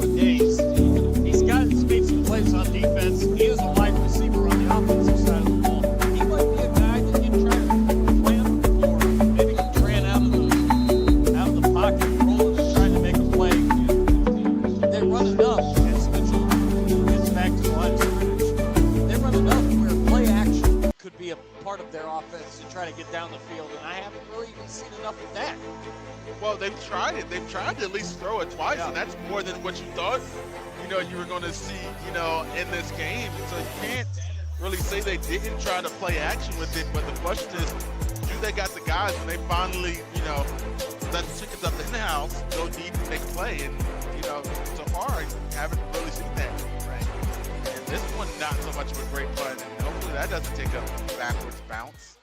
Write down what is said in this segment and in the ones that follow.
couple of days. He's made some plays on defense. He is a wide receiver on the offensive side of the ball. He might be a guy that you try to plan for. Maybe get Tran out of the pocket, rolling and trying to make a play. They run enough as Mitchell gets back to the line of scrimmage. They run enough where play action could be a part of their offense to try to get down the field, and I haven't really even seen enough of that. Well, they've tried it. They've tried to at least throw it twice, and that's more than what you thought, you were going to see, in this game. So you can't really say they didn't try to play action with it, but the question is, do they got the guys when they finally, let the chickens up in the house, go deep and make a play? And, so far, I haven't really seen that. Right. And this one, not so much of a great play, and hopefully that doesn't take a backwards bounce.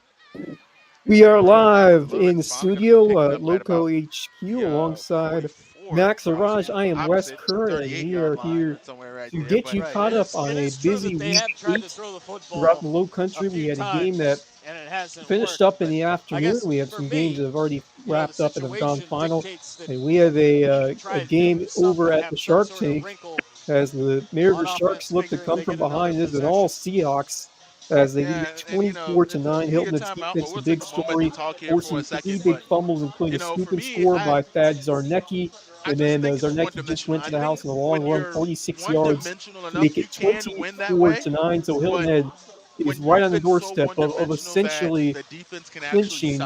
We are live in the studio at Lowco HQ alongside Max Araj. I am Wes Curran, and we are here to get you caught up on a busy week throughout the Low Country. We had a game that finished up in the afternoon. We have some games that have already wrapped up and have gone final. And we have a game over at the Shark Tank as the Maryville Sharks look to come from behind. This is an all Seahawks as they lead 24-9. Hilton's defense, a big story, forcing 3 big fumbles, including a scoop score by Thad Zarnecki. And then Zarnecki just went to the house in a long run, 46 yards, to make it 24-9. So Hilton Head is right on the doorstep of essentially clinching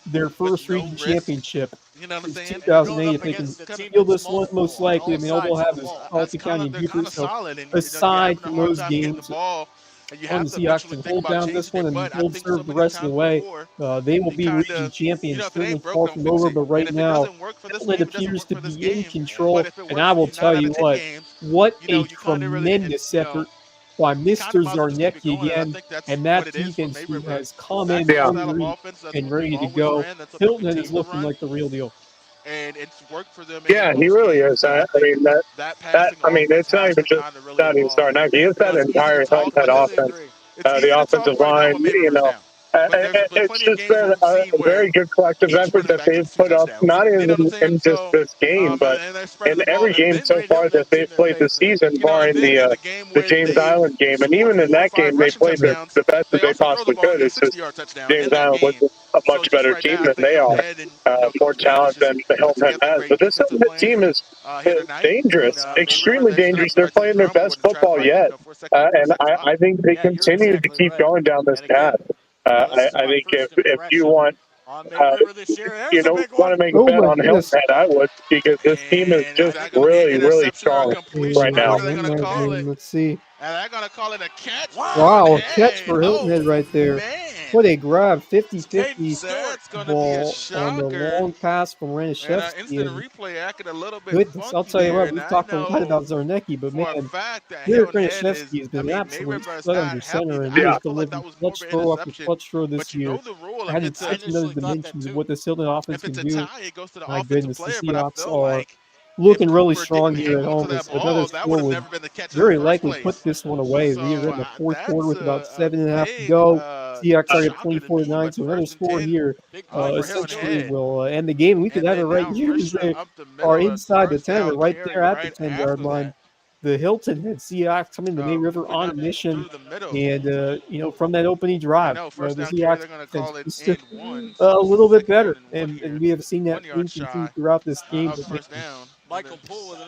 their first region championship. It's 2008. If they can steal this one, most likely, all they'll have is Alta County and Beaufort. So aside from those games, on the Seahawks can hold down this one and hold serve the rest of the way. They will be region champions, certainly far from over, but right now, it appears to be in control. And I will tell you what a tremendous effort by Mr. Zarnecki again, and that defense who has come in hungry and ready to go. Hilton is looking like the real deal. And it's worked for them. Yeah, he really is. It's not even just Zarnecki. It's that entire Hilton offense, the offensive line. It's just been a very good collective effort that they've put up, not even in just this game, but in every game so far that they've played this season, barring the James Island game. And even in that game, they played the best that they possibly could. It's just James Island was a much better team than they are, more talent than the Hilton has. But this team is dangerous, extremely dangerous. They're playing their best football yet, and I think they continue to keep going down this path. I think if you want, want to make a bet on Hilton, I would, because this team is just really, really strong right now. Let's see. And they're going to call it a catch. Wow, a catch for Hilton Head right there. What a grab, 50-50 ball on the long pass from Ranishevsky. Goodness, I'll tell you what, we've talked a lot about Zarnecki, but man, here Ranishevsky has been absolutely set under center, and he has delivered clutch throw after clutch throw this year. Added such another dimensions of what this Hilton offense can do. My goodness, the Seahawks are looking really strong here at home. Another score would very likely put this one away. We are in the fourth quarter with about 7.5 to go. Seahawks are at 24-9, so another score here essentially will end the game. We could have it right here. They are inside the 10, or right there at the 10-yard line. The Hilton Head Seahawks coming to May River on a mission, and from that opening drive, the Seahawks a little bit better, and we have seen that continue throughout this game.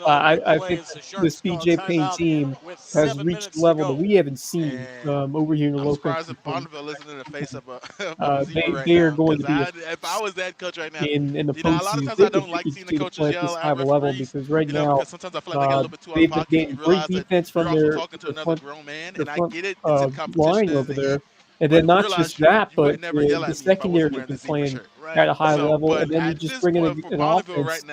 I think this BJ Payne team has reached a level that we haven't seen over here in the Low Country. They are going to be in the postseason. They can continue to play at this high of a level, because right now they've been getting great defense from their front line over there. And then not just that, but the secondary has been playing at a high level, and then you just bring in an offense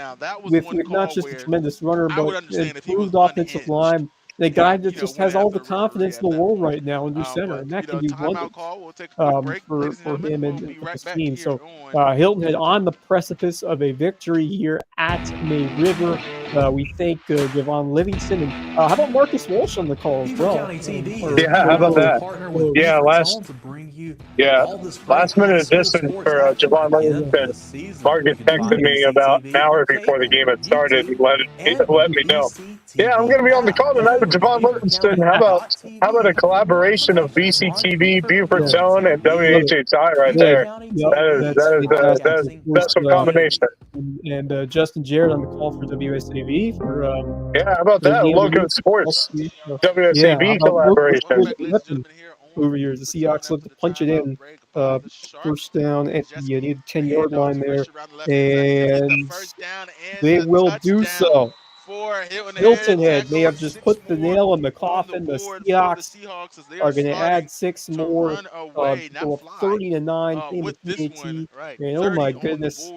with not just a tremendous runner, but an improved offensive line. The guy that just has all the confidence in the world right now in your center, and that can do wonders for him and for his team. So Hilton Head on the precipice of a victory here at May River. We thank Javon Livingston. And how about Marcus Walsh on the call as well? Yeah, how about that? Yeah, last minute addition for Javon Livingston. Marcus texted me about an hour before the game had started and let me know. Yeah, I'm going to be on the call tonight with Javon Livingston. How about a collaboration of BCTV, Buford Zone, and WHHI right there? That is a special combination. And Justin Jarrett on the call for WSAV for yeah, how about that? Loco Sports, WSAV collaboration. Over here, the Seahawks look to punch it in, first down at the near 10-yard line there, and they will do so. Hilton Head may have just put the nail in the coffin. The Seahawks are going to add 6 more, go up 30-9, playing the PAT. And oh my goodness,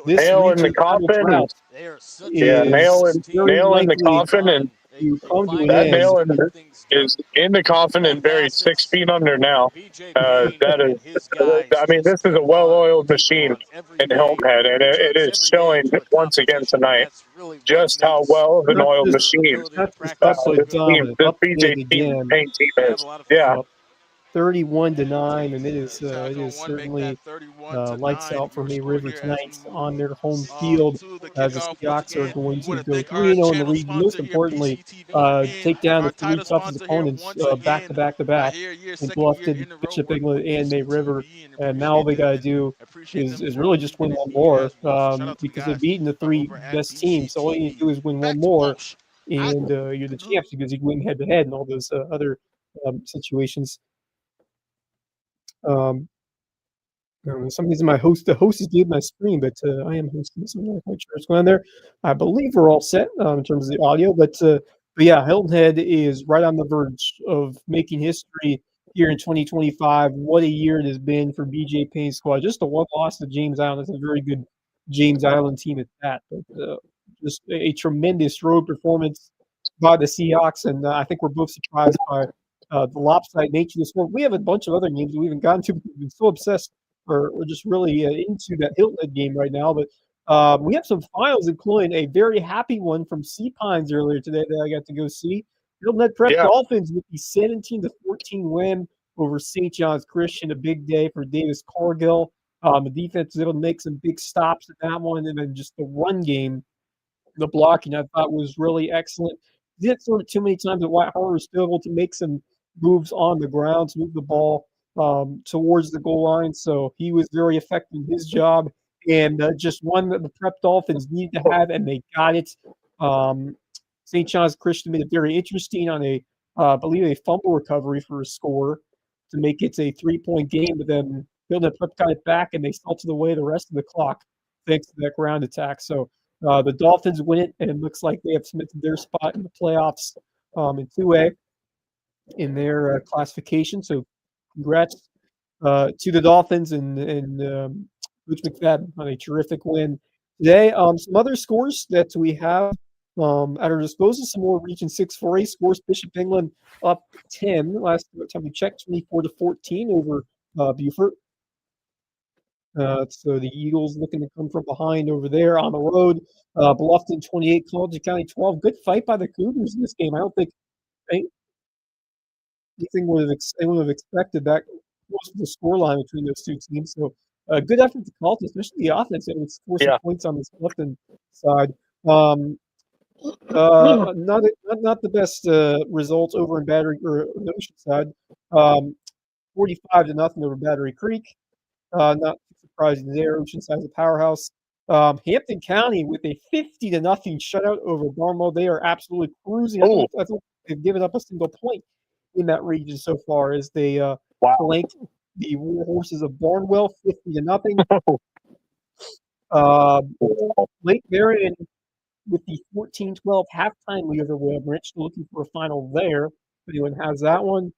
this nail in the region coffin. Yeah, nail in the coffin, and that nail is in the coffin and buried 6 feet under now. That is, I mean, this is a well-oiled machine in Hilton Head, and it is showing this just how well of an oiled machine this BJ team is. Yeah. 31-9, and it is certainly lights out for May River tonight on their home field as the Seahawks are going to go 3-0 in the region. Most importantly, take down the 3 toughest opponents back to back to back in Bluffton, Bishop England, and May River. And now all they got to do is really just win one more because they've beaten the 3 best teams. So all you need to do is win one more, and you're the champs because you win head to head and all those other situations. For some reason, the host is doing my screen, but I am hosting, so I'm not quite sure what's going on there. I believe we're all set in terms of the audio, but yeah, Hilton Head is right on the verge of making history here in 2025. What a year it has been for BJ Payne's squad. Just a one loss to James Island. It's a very good James Island team at that, but just a tremendous road performance by the Seahawks, and I think we're both surprised by the lopsided nature of this one. We have a bunch of other games we haven't gotten to because we've been so obsessed or just really into that Hilton Head game right now. But we have some finals, including a very happy one from Sea Pines earlier today that I got to go see. Hilton Head Prep Dolphins with the 17-14 win over St. John's Christian. A big day for Davis Cargill. The defense was able to make some big stops in that one, and then just the run game, the blocking I thought was really excellent. Didn't throw it too many times, but White Hart was still able to make some moves on the ground to move the ball towards the goal line. So he was very effective in his job, and just one that the Prep Dolphins needed to have, and they got it. St. John's Christian made it very interesting on I believe a fumble recovery for a score to make it a 3-point game, but then Hilton Prep got it back, and they salted away the rest of the clock thanks to that ground attack. So the Dolphins win it, and it looks like they have cemented their spot in the playoffs in 2A in their classification. So congrats to the Dolphins and Coach McFadden on a terrific win today. Some other scores that we have at our disposal, some more Region 6 4A scores. Bishop England up 10 last time we checked, 24-14 over Beaufort. So the Eagles looking to come from behind over there on the road. Bluffton 28, College County 12. Good fight by the Cougars in this game. I don't think anything would have expected that close to the scoreline between those two teams. So good effort to Colton, especially the offense that would score some points on this Bluffton side. Not the best results over in Battery or the Ocean side. 45-0 over Battery Creek. Not surprising there. Oceanside is a powerhouse. Hampton County with a 50-0 shutout over Barnwell. They are absolutely cruising. I don't they've given up a single point in that region so far as they blanked the War Horses of Barnwell 50-0. Lake Marion with the 14-12 halftime lead over Webridge. Still looking for a final there. If anyone has that one.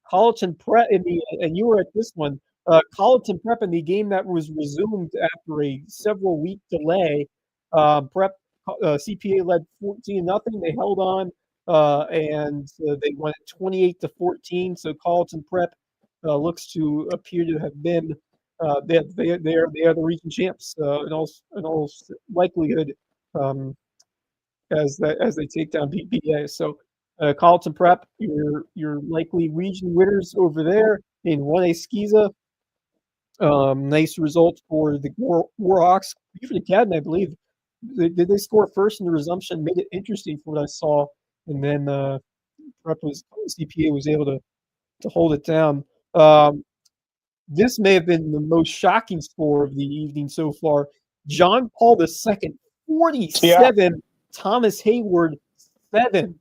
Colleton Prep and you were at this one. Colleton Prep in the game that was resumed after a several-week delay. Prep CPA led 14-0. They held on and they won 28-14. So Colleton Prep looks to appear to have been they are the region champs in all likelihood as they take down BPA. So Colleton Prep, your likely region winners over there in 1A Skiza. Nice result for the Warhawks. Beaufort Academy, I believe, they score first in the resumption, made it interesting from what I saw, and then CPA was able to hold it down. This may have been the most shocking score of the evening so far. John Paul II, 47, Thomas Hayward, 7.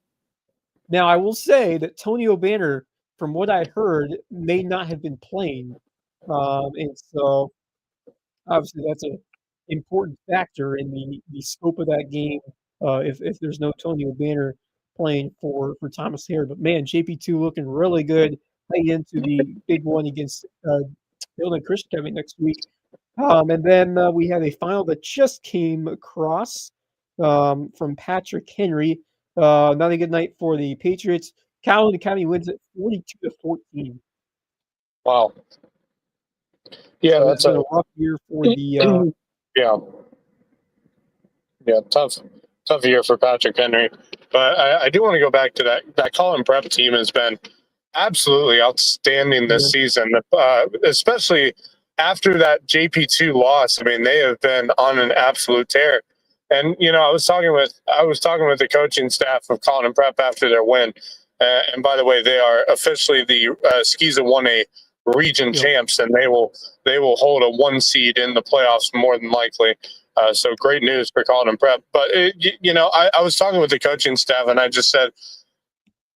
Now, I will say that Tony O'Banner, from what I heard, may not have been playing. And so, obviously, that's an important factor in the scope of that game if there's no Tony O'Banner playing for Thomas Hayward. But, man, JP2 looking really good heading into the big one against Hilton Christian coming next week. And then we have a final that just came across from Patrick Henry. Not a good night for the Patriots. Calhoun Academy wins it 42-14. Wow. Yeah, So that's been a rough year for the tough year for Patrick Henry. But I do want to go back to that Colin Prep team has been absolutely outstanding this season, especially after that JP2 loss. I mean, they have been on an absolute tear. And I was talking with the coaching staff of Colin Prep after their win. And by the way, they are officially the Skiza 1A region champs, and they will hold a 1 seed in the playoffs more than likely. So great news for Colin Prep. But I was talking with the coaching staff, and I just said,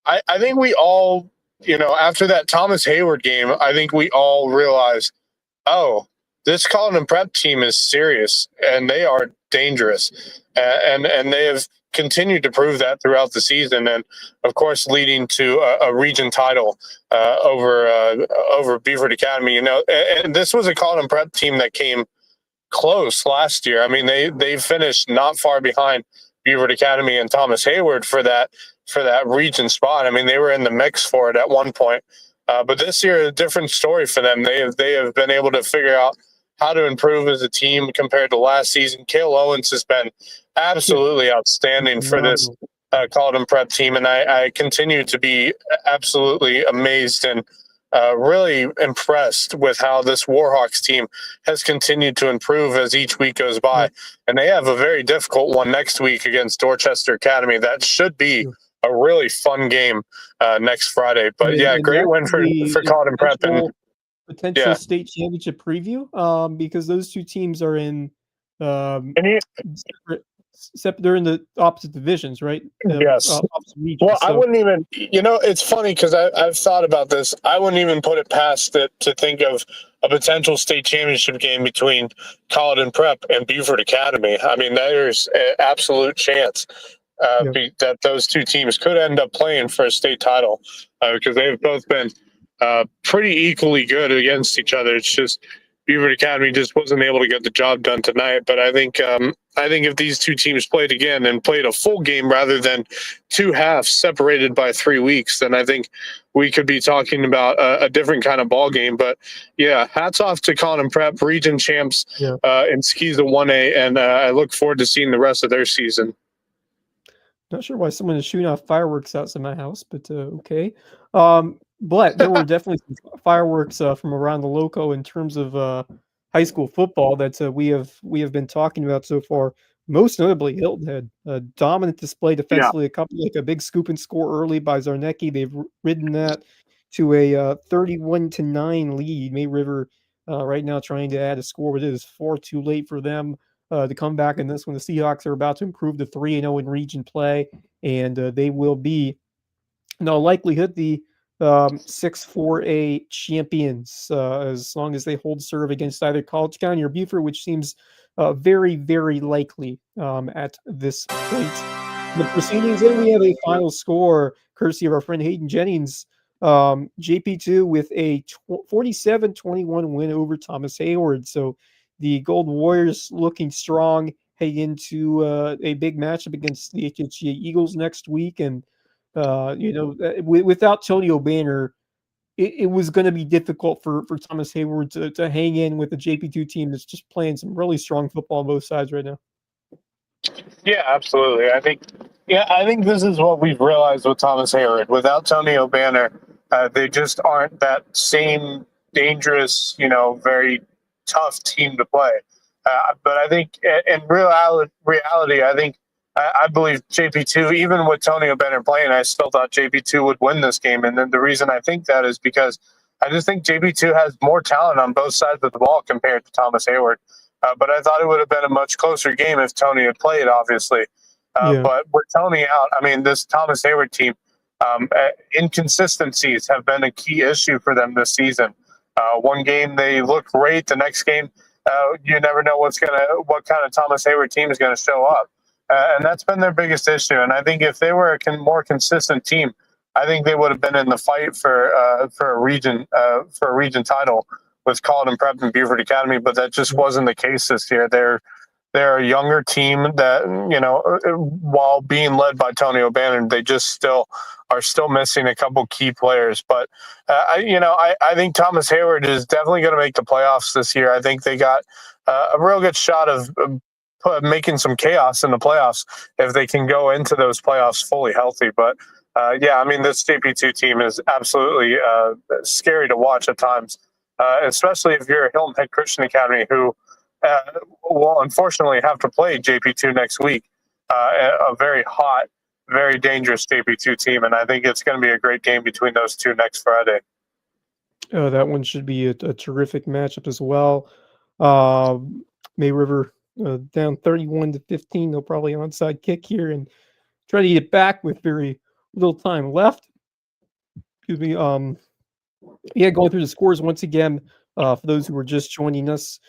I think we all, after that Thomas Hayward game, I think we all realized, oh, this Colin Prep team is serious, and they are dangerous, and they have continued to prove that throughout the season, and of course leading to a region title over Beaufort Academy. And this was a Colin Prep team that came close last year. I mean, they finished not far behind Beaufort Academy and Thomas Hayward for that region spot. I mean, they were in the mix for it at one point. But this year, a different story for them. They have been able to figure out how to improve as a team compared to last season. Cale Owens has been absolutely outstanding for this Colin Prep team, and I continue to be absolutely amazed and really impressed with how this Warhawks team has continued to improve as each week goes by. And they have a very difficult one next week against Dorchester Academy. That should be a really fun game next Friday. But and great win for Colin Prep and potential state championship preview because those two teams are in they're in the opposite divisions, right? Yes. Opposite regions, well, I wouldn't even, it's funny because I've thought about this. I wouldn't even put it past it to think of a potential state championship game between Colin Prep and Beaufort Academy. I mean, there's an absolute chance that those two teams could end up playing for a state title because they've both been pretty equally good against each other. It's just Beaufort Academy just wasn't able to get the job done tonight. But I think if these two teams played again and played a full game rather than two halves separated by 3 weeks, then I think we could be talking about a different kind of ball game. But hats off to Colin Prep, region champs in Skiza 1A, and I look forward to seeing the rest of their season. Not sure why someone is shooting off fireworks outside my house, but okay. But there were definitely some fireworks from around the Lowco in terms of high school football that we have been talking about so far. Most notably, Hilton had a dominant display defensively. A big scoop and score early by Zarnecki. They've ridden that to a 31-9 lead. May River right now trying to add a score, but it is far too late for them to come back in this one. The Seahawks are about to improve to 3-0 in region play, and they will be, in all likelihood, the 6-4A champions as long as they hold serve against either College County or Beaufort, which seems very, very likely at this point. The proceedings, then we have a final score courtesy of our friend Hayden Jennings. JP2 with a 47-21 win over Thomas Hayward. So the Gold Warriors looking strong heading into a big matchup against the HHGA Eagles next week. And without Tony O'Banner, it was going to be difficult for Thomas Hayward to hang in with the JP2 team that's just playing some really strong football on both sides right now. Yeah, absolutely. I think this is what we've realized with Thomas Hayward. Without Tony O'Banner, they just aren't that same dangerous, very tough team to play. But I think in reality, I believe JP2, even with Tony O'Bannon playing, I still thought JP2 would win this game. And then the reason I think that is because I just think JP2 has more talent on both sides of the ball compared to Thomas Hayward. But I thought it would have been a much closer game if Tony had played, obviously. But with Tony out, I mean, this Thomas Hayward team, inconsistencies have been a key issue for them this season. One game they look great, the next game you never know what kind of Thomas Hayward team is going to show up, and that's been their biggest issue. And I think if they were a more consistent team, I think they would have been in the fight for a region title with Colleton Prep and Beaufort Academy. But that just wasn't the case this year. They're a younger team that, while being led by Tony O'Bannon, they just still missing a couple key players. But I think Thomas Hayward is definitely going to make the playoffs this year. I think they got a real good shot of making some chaos in the playoffs if they can go into those playoffs fully healthy. But this JP2 team is absolutely scary to watch at times, especially if you're a Hilton Head Christian Academy who will unfortunately have to play JP2 next week, a very hot, very dangerous JP2 team, and I think it's going to be a great game between those two next Friday. That one should be a terrific matchup as well. May River down 31-15. They'll probably onside kick here and try to get back with very little time left. Excuse me. Going through the scores once again. For those who were just joining us,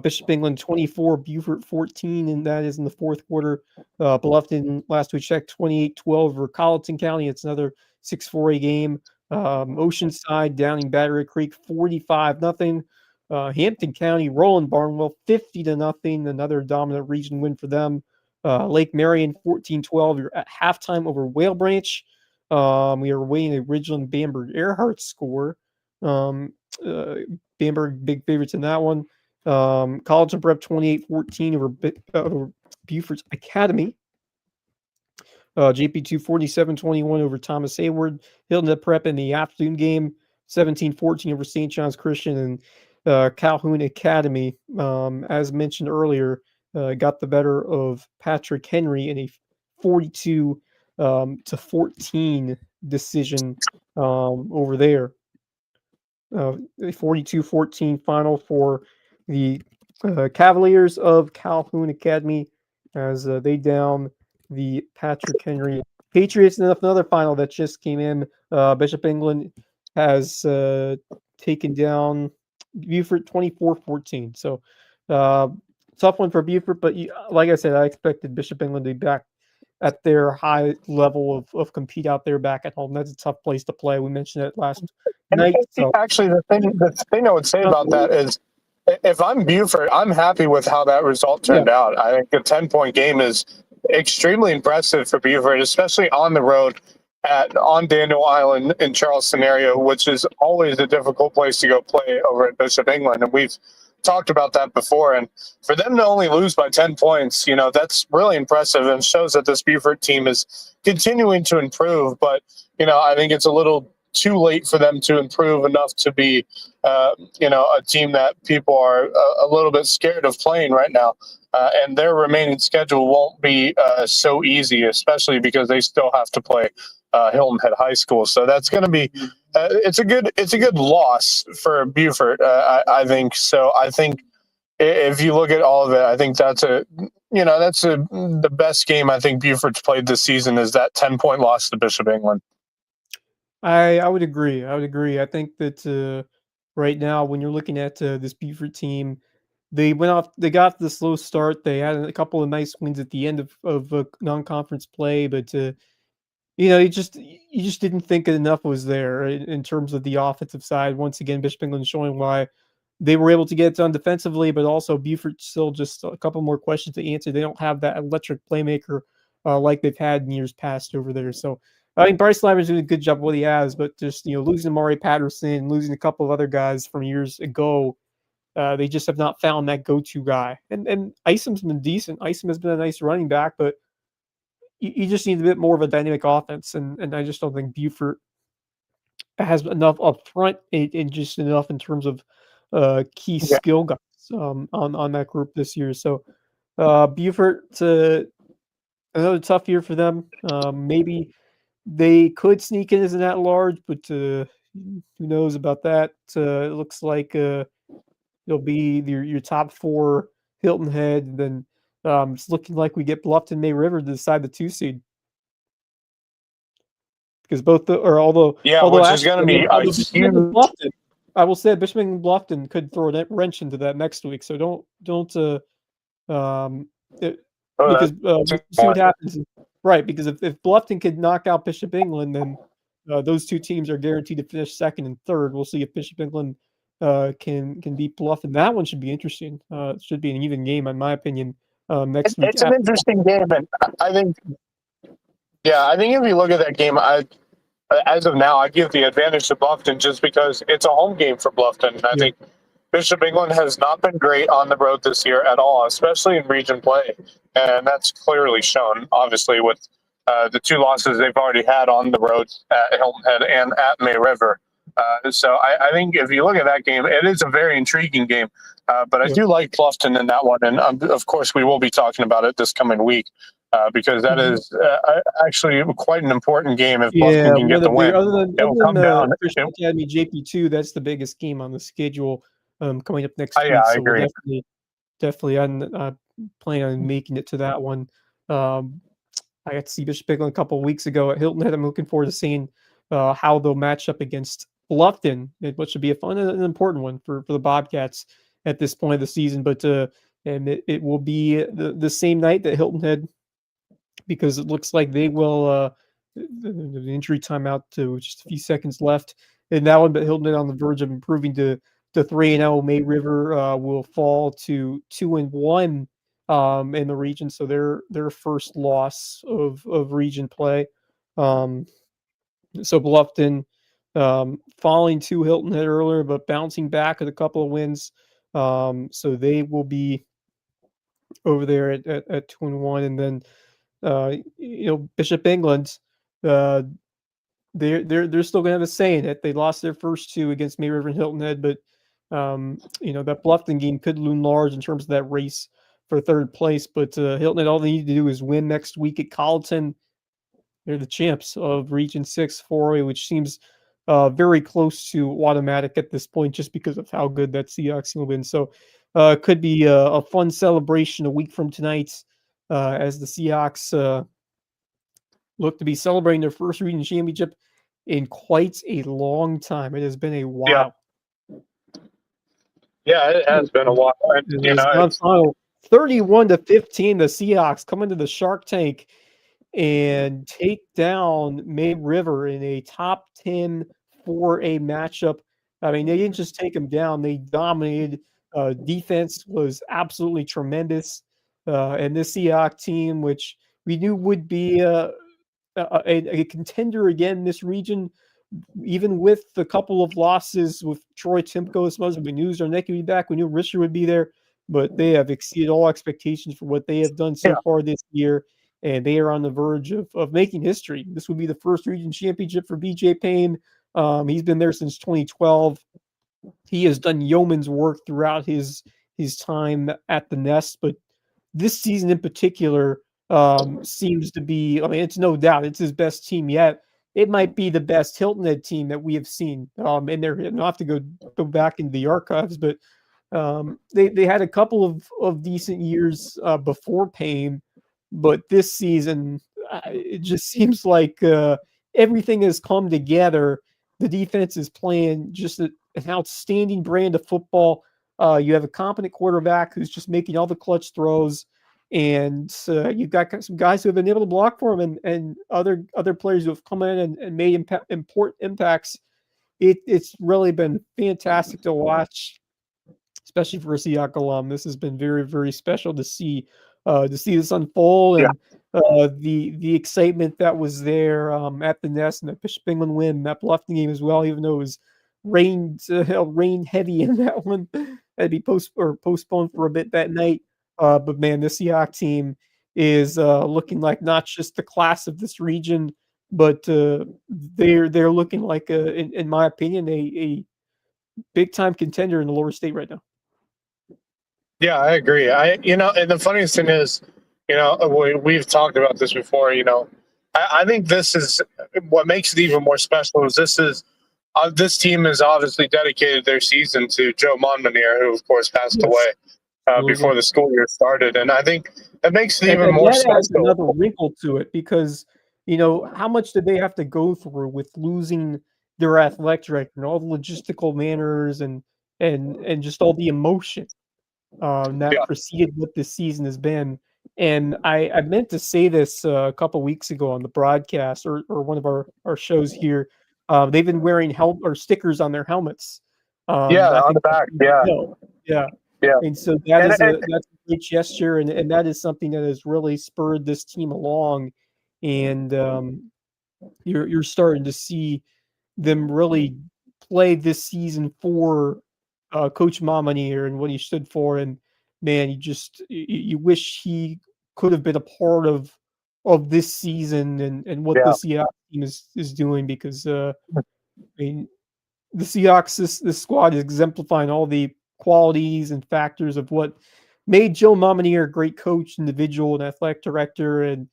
Bishop England 24, Beaufort 14, and that is in the fourth quarter. Bluffton, last we checked, 28-12 over Colleton County. It's another 6-4A game. Oceanside, Downing Battery Creek, 45-0. Hampton County, Roland Barnwell, 50-0. Another dominant region win for them. Lake Marion, 14-12. You're at halftime over Whale Branch. We are waiting the Ridgeland Bamberg Earhart score. Bamberg big favorites in that one. College and Prep 28-14 over Beaufort's Academy. JP2 47-21 over Thomas Hayward. Hilton Prep in the afternoon game 17-14 over St. John's Christian, and Calhoun Academy, as mentioned earlier, got the better of Patrick Henry in a 42-14 decision over there. A 42-14 final for the Cavaliers of Calhoun Academy as they down the Patrick Henry Patriots. And another final that just came in. Bishop England has taken down Beaufort 24-14. So tough one for Beaufort, but like I said, I expected Bishop England to be back at their high level of compete out there back at home. That's a tough place to play. We mentioned it last night. So. Actually, the thing I would say about that is, if I'm Beaufort, I'm happy with how that result turned out. I think the 10-point game is extremely impressive for Beaufort, especially on the road on Daniel Island in Charleston area, which is always a difficult place to go play over at Bishop England. And we've talked about that before. And for them to only lose by 10 points, that's really impressive and shows that this Beaufort team is continuing to improve. But, I think it's a little too late for them to improve enough to be, a team that people are a little bit scared of playing right now. And their remaining schedule won't be so easy, especially because they still have to play Hilton Head High School. So that's going to be it's a good loss for Beaufort, I think. So I think if you look at all of it, I think that's the best game I think Beaufort's played this season is that 10-point loss to Bishop England. I would agree. I think that right now, when you're looking at this Beaufort team, they got the slow start. They had a couple of nice wins at the end of non-conference play, but you just didn't think enough was there in terms of the offensive side. Once again, Bishop England showing why they were able to get it done defensively, but also Beaufort still just a couple more questions to answer. They don't have that electric playmaker like they've had in years past over there. So I think Bryce Slimer's doing a good job of what he has, but just losing Amari Patterson, losing a couple of other guys from years ago, they just have not found that go-to guy. And Isom's been decent. Isom has been a nice running back, but you just need a bit more of a dynamic offense, and I just don't think Beaufort has enough up front and just enough in terms of key skill guys. on that group this year. So Beaufort, another tough year for them. Maybe they could sneak in as an at-large, but who knows about that? It looks like it'll be your top four Hilton Head, and then it's looking like we get Bluffton May River to decide the 2 seed. Because although which is going to be a huge. Bluffton, I will say Bishop England Bluffton could throw a wrench into that next week. So don't because we'll see what happens. Right, because if Bluffton could knock out Bishop England, then those two teams are guaranteed to finish second and third. We'll see if Bishop England can beat Bluffton. That one should be interesting. It should be an even game, in my opinion. Next week, it's an interesting game, and I think if you look at that game, as of now, I give the advantage to Bluffton just because it's a home game for Bluffton. I think Bishop England has not been great on the road this year at all, especially in region play, and that's clearly shown, obviously, with the 2 losses they've already had on the road at Hilton Head and at May River. So I think if you look at that game, it is a very intriguing game. But I do like Bluffton in that one, and of course we will be talking about it this coming week because that is actually quite an important game if Bluffton can get the win. Other than Christian Academy JP2, that's the biggest game on the schedule coming up next week. I so agree. We'll definitely plan on making it to that one. I got to see Bishop England a couple of weeks ago at Hilton Head. I'm looking forward to seeing how they'll match up against Bluffton, which should be a fun and an important one for the Bobcats at this point of the season. But and it will be the same night that Hilton Head, because it looks like they will the injury timeout to just a few seconds left in that one. But Hilton Head on the verge of improving to 3-0. May River will fall to 2-1 in the region, so their first loss of region play. So Bluffton falling to Hilton Head earlier, but bouncing back with a couple of wins. So they will be over there at 2-1, and then Bishop England, they're still gonna have a say in it. They lost their first 2 against May River and Hilton Head, but that Bluffton game could loom large in terms of that race for third place. But Hilton Head, all they need to do is win next week at Colleton. They're the champs of Region 6 4A, which seems very close to automatic at this point just because of how good that Seahawks will been. So it could be a fun celebration a week from tonight as the Seahawks look to be celebrating their first region championship in quite a long time. It has been a while. Yeah, it has been a while. 31-15, the Seahawks come into the Shark Tank and take down May River in a top 10 4A matchup. I mean, they didn't just take them down; they dominated. Defense was absolutely tremendous, and this Seahawks team, which we knew would be a contender again in this region, even with the couple of losses with Troy Timko, we knew Zarnecki would be back. We knew Risher would be there, but they have exceeded all expectations for what they have done so far this year, and they are on the verge of making history. This would be the first region championship for BJ Payne. He's been there since 2012. He has done yeoman's work throughout his time at the Nest, but this season in particular seems to be, I mean, it's no doubt it's his best team yet. It might be the best Hilton Head team that we have seen. And they're not to go back into the archives, but they had a couple of decent years before Payne, but this season it just seems like everything has come together. The defense is playing just an outstanding brand of football. You have a competent quarterback who's just making all the clutch throws, and you've got some guys who have been able to block for him, and other players who have come in and made important impacts. It's really been fantastic to watch, especially for a Seahawks alum. This has been very, very special to see this unfold, and the excitement that was there at the Nest, and the Bishop England win, that Bluffton game as well, even though it was rain heavy in that one. Had to be postponed for a bit that night. But man, the Seahawks team is looking like not just the class of this region, but they're looking like, in my opinion, a big time contender in the lower state right now. Yeah, I agree. And the funniest thing is, we've talked about this before. I think this is what makes it even more special. Is this team has obviously dedicated their season to Joe Monmonier, who of course passed away Yes, before absolutely. the school year started, and I think that makes it And even and more that adds special. another wrinkle to it because, how much did they have to go through with losing their athletic director and all the logistical manners and just all the emotion that Yeah, preceded what this season has been. And I meant to say this a couple weeks ago on the broadcast or one of our shows here. They've been wearing or stickers on their helmets. yeah, I on the think back. Yeah, yeah. yeah, And so that and, is and that's a great gesture, and that is something that has really spurred this team along. And you're starting to see them really play this season for Coach Momonier and what he stood for. And man, you wish he could have been a part of this season and what the yeah, Seattle team is doing because I mean the Seahawks this squad is exemplifying all the qualities and factors of what made Joe Momonier a great coach, individual, and athletic director, and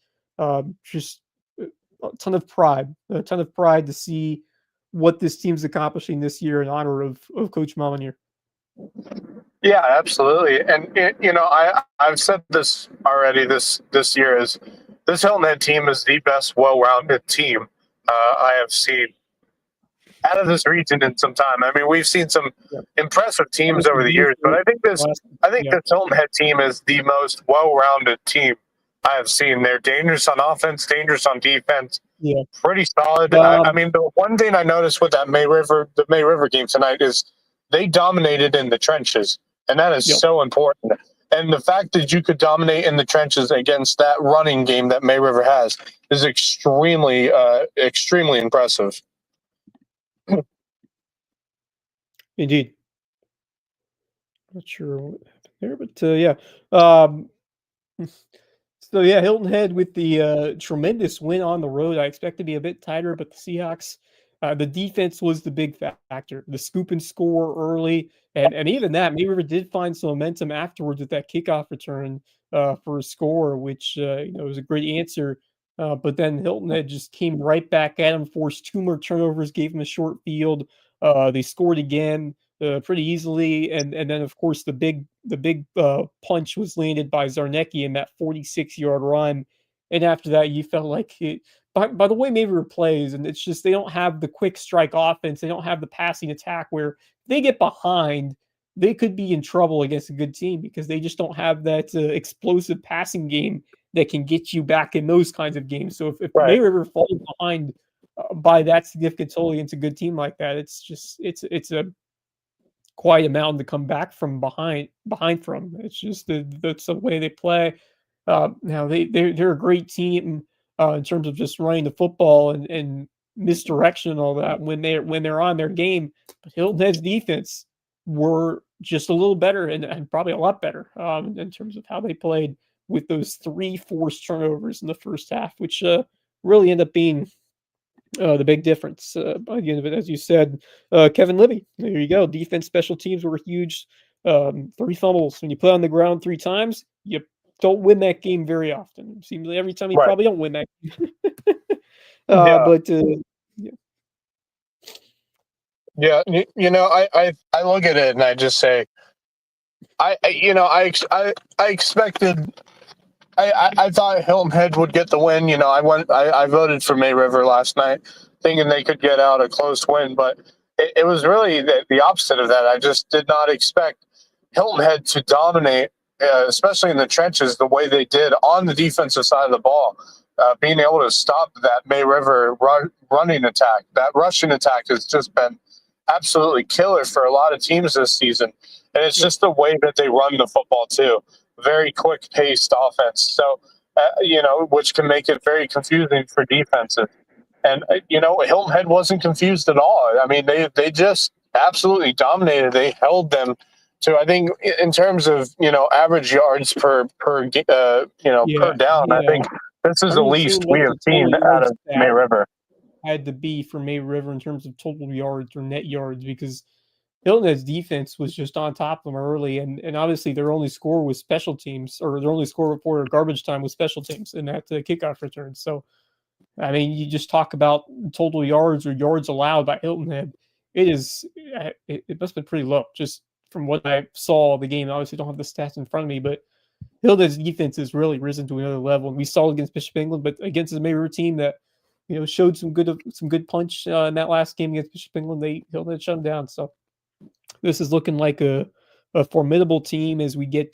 just a ton of pride to see what this team's accomplishing this year in honor of Coach Momonier. yeah, absolutely. And I've said this already. This year is this Hilton Head team is the best, well-rounded team I have seen out of this region in some time. I mean, we've seen some Yeah, impressive teams over obviously the being years, but for I think yeah, this Hilton Head team is the most well-rounded team I have seen. They're dangerous on offense, dangerous on defense, yeah. pretty solid. I Um, mean, the one thing I noticed with the May River game tonight is they dominated in the trenches, and that is yep. so important. And the fact that you could dominate in the trenches against that running game that May River has is extremely impressive. Indeed. Not sure what happened there, but yeah. Um, So yeah, Hilton Head with the tremendous win on the road. I expect to be a bit tighter, but the Seahawks, the defense was the big factor. The scoop and score early, and even that, May River did find some momentum afterwards with that kickoff return for a score, which was a great answer. But then Hilton Head just came right back at him, forced two more turnovers, gave him a short field. They scored again pretty easily, and then of course the big punch was landed by Zarnecki in that 46-yard run. And after that, you felt like it. By the way, maybe plays, and it's just they don't have the quick strike offense. They don't have the passing attack where if they get behind, they could be in trouble against a good team because they just don't have that explosive passing game that can get you back in those kinds of games. So if Right. May River falls behind by that significant total against a good team like that, it's a quite a mountain to come back from behind from. It's just that's the way they play. Now they're a great team in terms of just running the football and misdirection and all that when they're on their game. But Hilton Head's defense were just a little better and probably a lot better in terms of how they played with those three forced turnovers in the first half, which really end up being the big difference by the end of it, as you said, Kevin Libby. There you go. Defense, special teams were huge. Three fumbles. When you play on the ground three times, you don't win that game very often. It seems like every time you Right. probably don't win that game. Yeah. But yeah, Yeah. I look at it and I just say, I expected. I thought Hilton Head would get the win. I voted for May River last night, thinking they could get out a close win, but it was really the opposite of that. I just did not expect Hilton Head to dominate, especially in the trenches, the way they did on the defensive side of the ball. Being able to stop that May River running attack, that rushing attack has just been absolutely killer for a lot of teams this season. And it's just the way that they run the football, too. Very quick paced offense. So, which can make it very confusing for defenses. And, Hilton Head wasn't confused at all. I mean, they just absolutely dominated. They held them to, I think, in terms of, average yards per yeah, per down, I yeah. think this is I the remember seeing least what we have the seen total out yards of May stat River. had to be for May River in terms of total yards or net yards because Hilton Head's defense was just on top of them early, and obviously their only score was special teams, or their only score before garbage time was special teams in that kickoff return. So, I mean, you just talk about total yards or yards allowed by Hilton Head. It must have been pretty low, just from what I saw of the game. I obviously don't have the stats in front of me, but Hilda's defense has really risen to another level. And we saw it against Bishop England, but against a Mayriver team that showed some good punch in that last game against Bishop England, Hilda shut them down. So this is looking like a formidable team as we get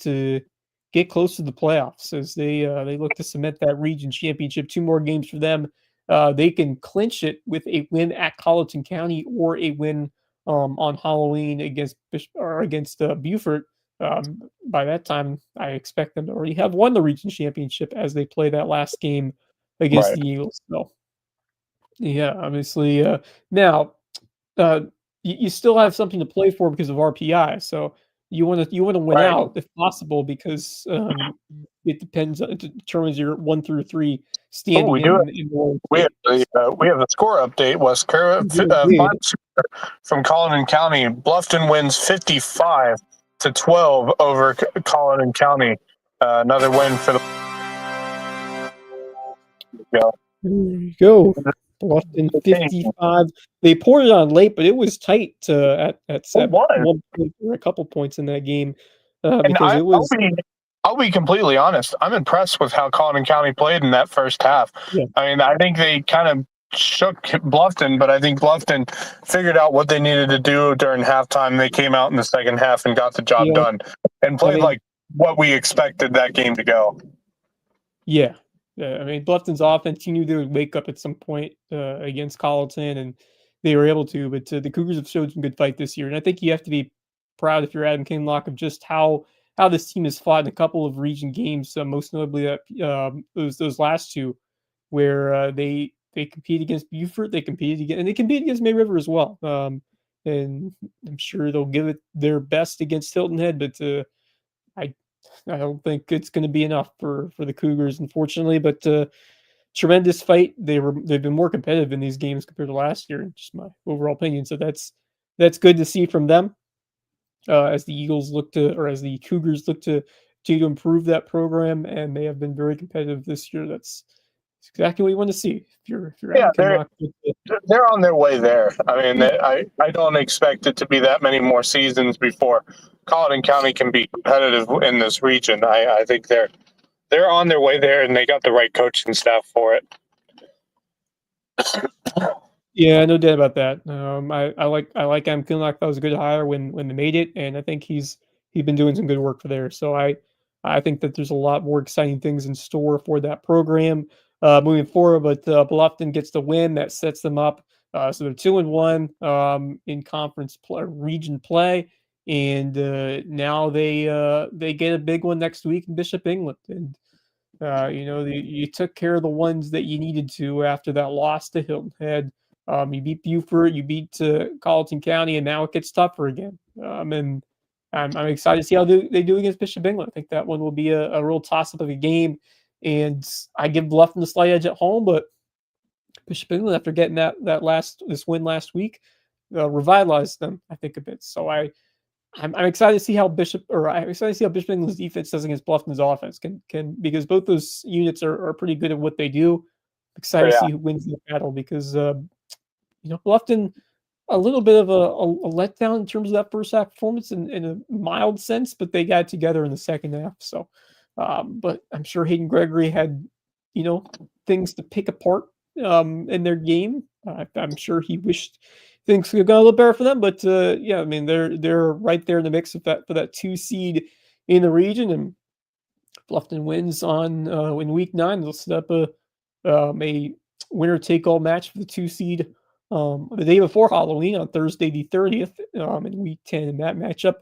close to the playoffs, as they look to cement that region championship. 2 more games for them. They can clinch it with a win at Colleton County or a win on Halloween against Beaufort. By that time, I expect them to already have won the region championship as they play that last game against the Eagles. So, yeah, obviously, now you still have something to play for because of RPI. So you want to win out if possible, because it determines your 1 through 3 standing in the we have the score update. West Kerr, from Colleton County. Bluffton wins 55-12 over Colleton County. Another win for the. There you go. Bluffton 55. They poured it on late, but it was tight at one point, a couple points in that game. Because it was. I'll be completely honest. I'm impressed with how Colleton County played in that first half. Yeah. I mean, I think they kind of shook Bluffton, but I think Bluffton figured out what they needed to do during halftime. They came out in the second half and got the job done and played like what we expected that game to go. Yeah. I mean, Bluffton's offense, you knew they would wake up at some point against Colleton, and they were able to. But the Cougars have showed some good fight this year, and I think you have to be proud if you're Adam Kinlock of just how this team has fought in a couple of region games, most notably those last 2, where they compete against Beaufort, they compete against Mayriver as well. And I'm sure they'll give it their best against Hilton Head, but I don't think it's going to be enough for the Cougars, unfortunately. But tremendous fight. They've been more competitive in these games compared to last year, just my overall opinion. So that's good to see from them. As the Cougars look to improve that program, and they have been very competitive this year. That's exactly what you want to see. They're on their way there. I mean, I don't expect it to be that many more seasons before Colleton County can be competitive in this region. I think they're on their way there, and they got the right coaching staff for it. Yeah, no doubt about that. I like Adam Kinlock. That was a good hire when they made it, and I think he's been doing some good work for there. So I think that there's a lot more exciting things in store for that program moving forward. But Bluffton gets the win that sets them up. So they're 2-1 in conference region play, and now they get a big one next week in Bishop England. And you took care of the ones that you needed to after that loss to Hilton Head. You beat Beaufort, you beat Colleton County, and now it gets tougher again. And I'm excited to see how they do against Bishop England. I think that one will be a real toss-up of a game. And I give Bluffton the slight edge at home, but Bishop England, after getting this win last week, revitalized them, I think, a bit. So I'm excited to see how Bishop England's defense does against Bluffton's offense. Can because both those units are pretty good at what they do. Excited to see who wins the battle, because Bluffton, a little bit of a letdown in terms of that first half performance in a mild sense, but they got it together in the second half. So, but I'm sure Hayden Gregory had, things to pick apart in their game. I'm sure he wished things could have gone a little better for them, but I mean, they're right there in the mix for that 2 seed in the region, and Bluffton wins in week 9. They'll set up a winner take all match for the 2 seed the day before Halloween on Thursday the 30th in week 10 in that matchup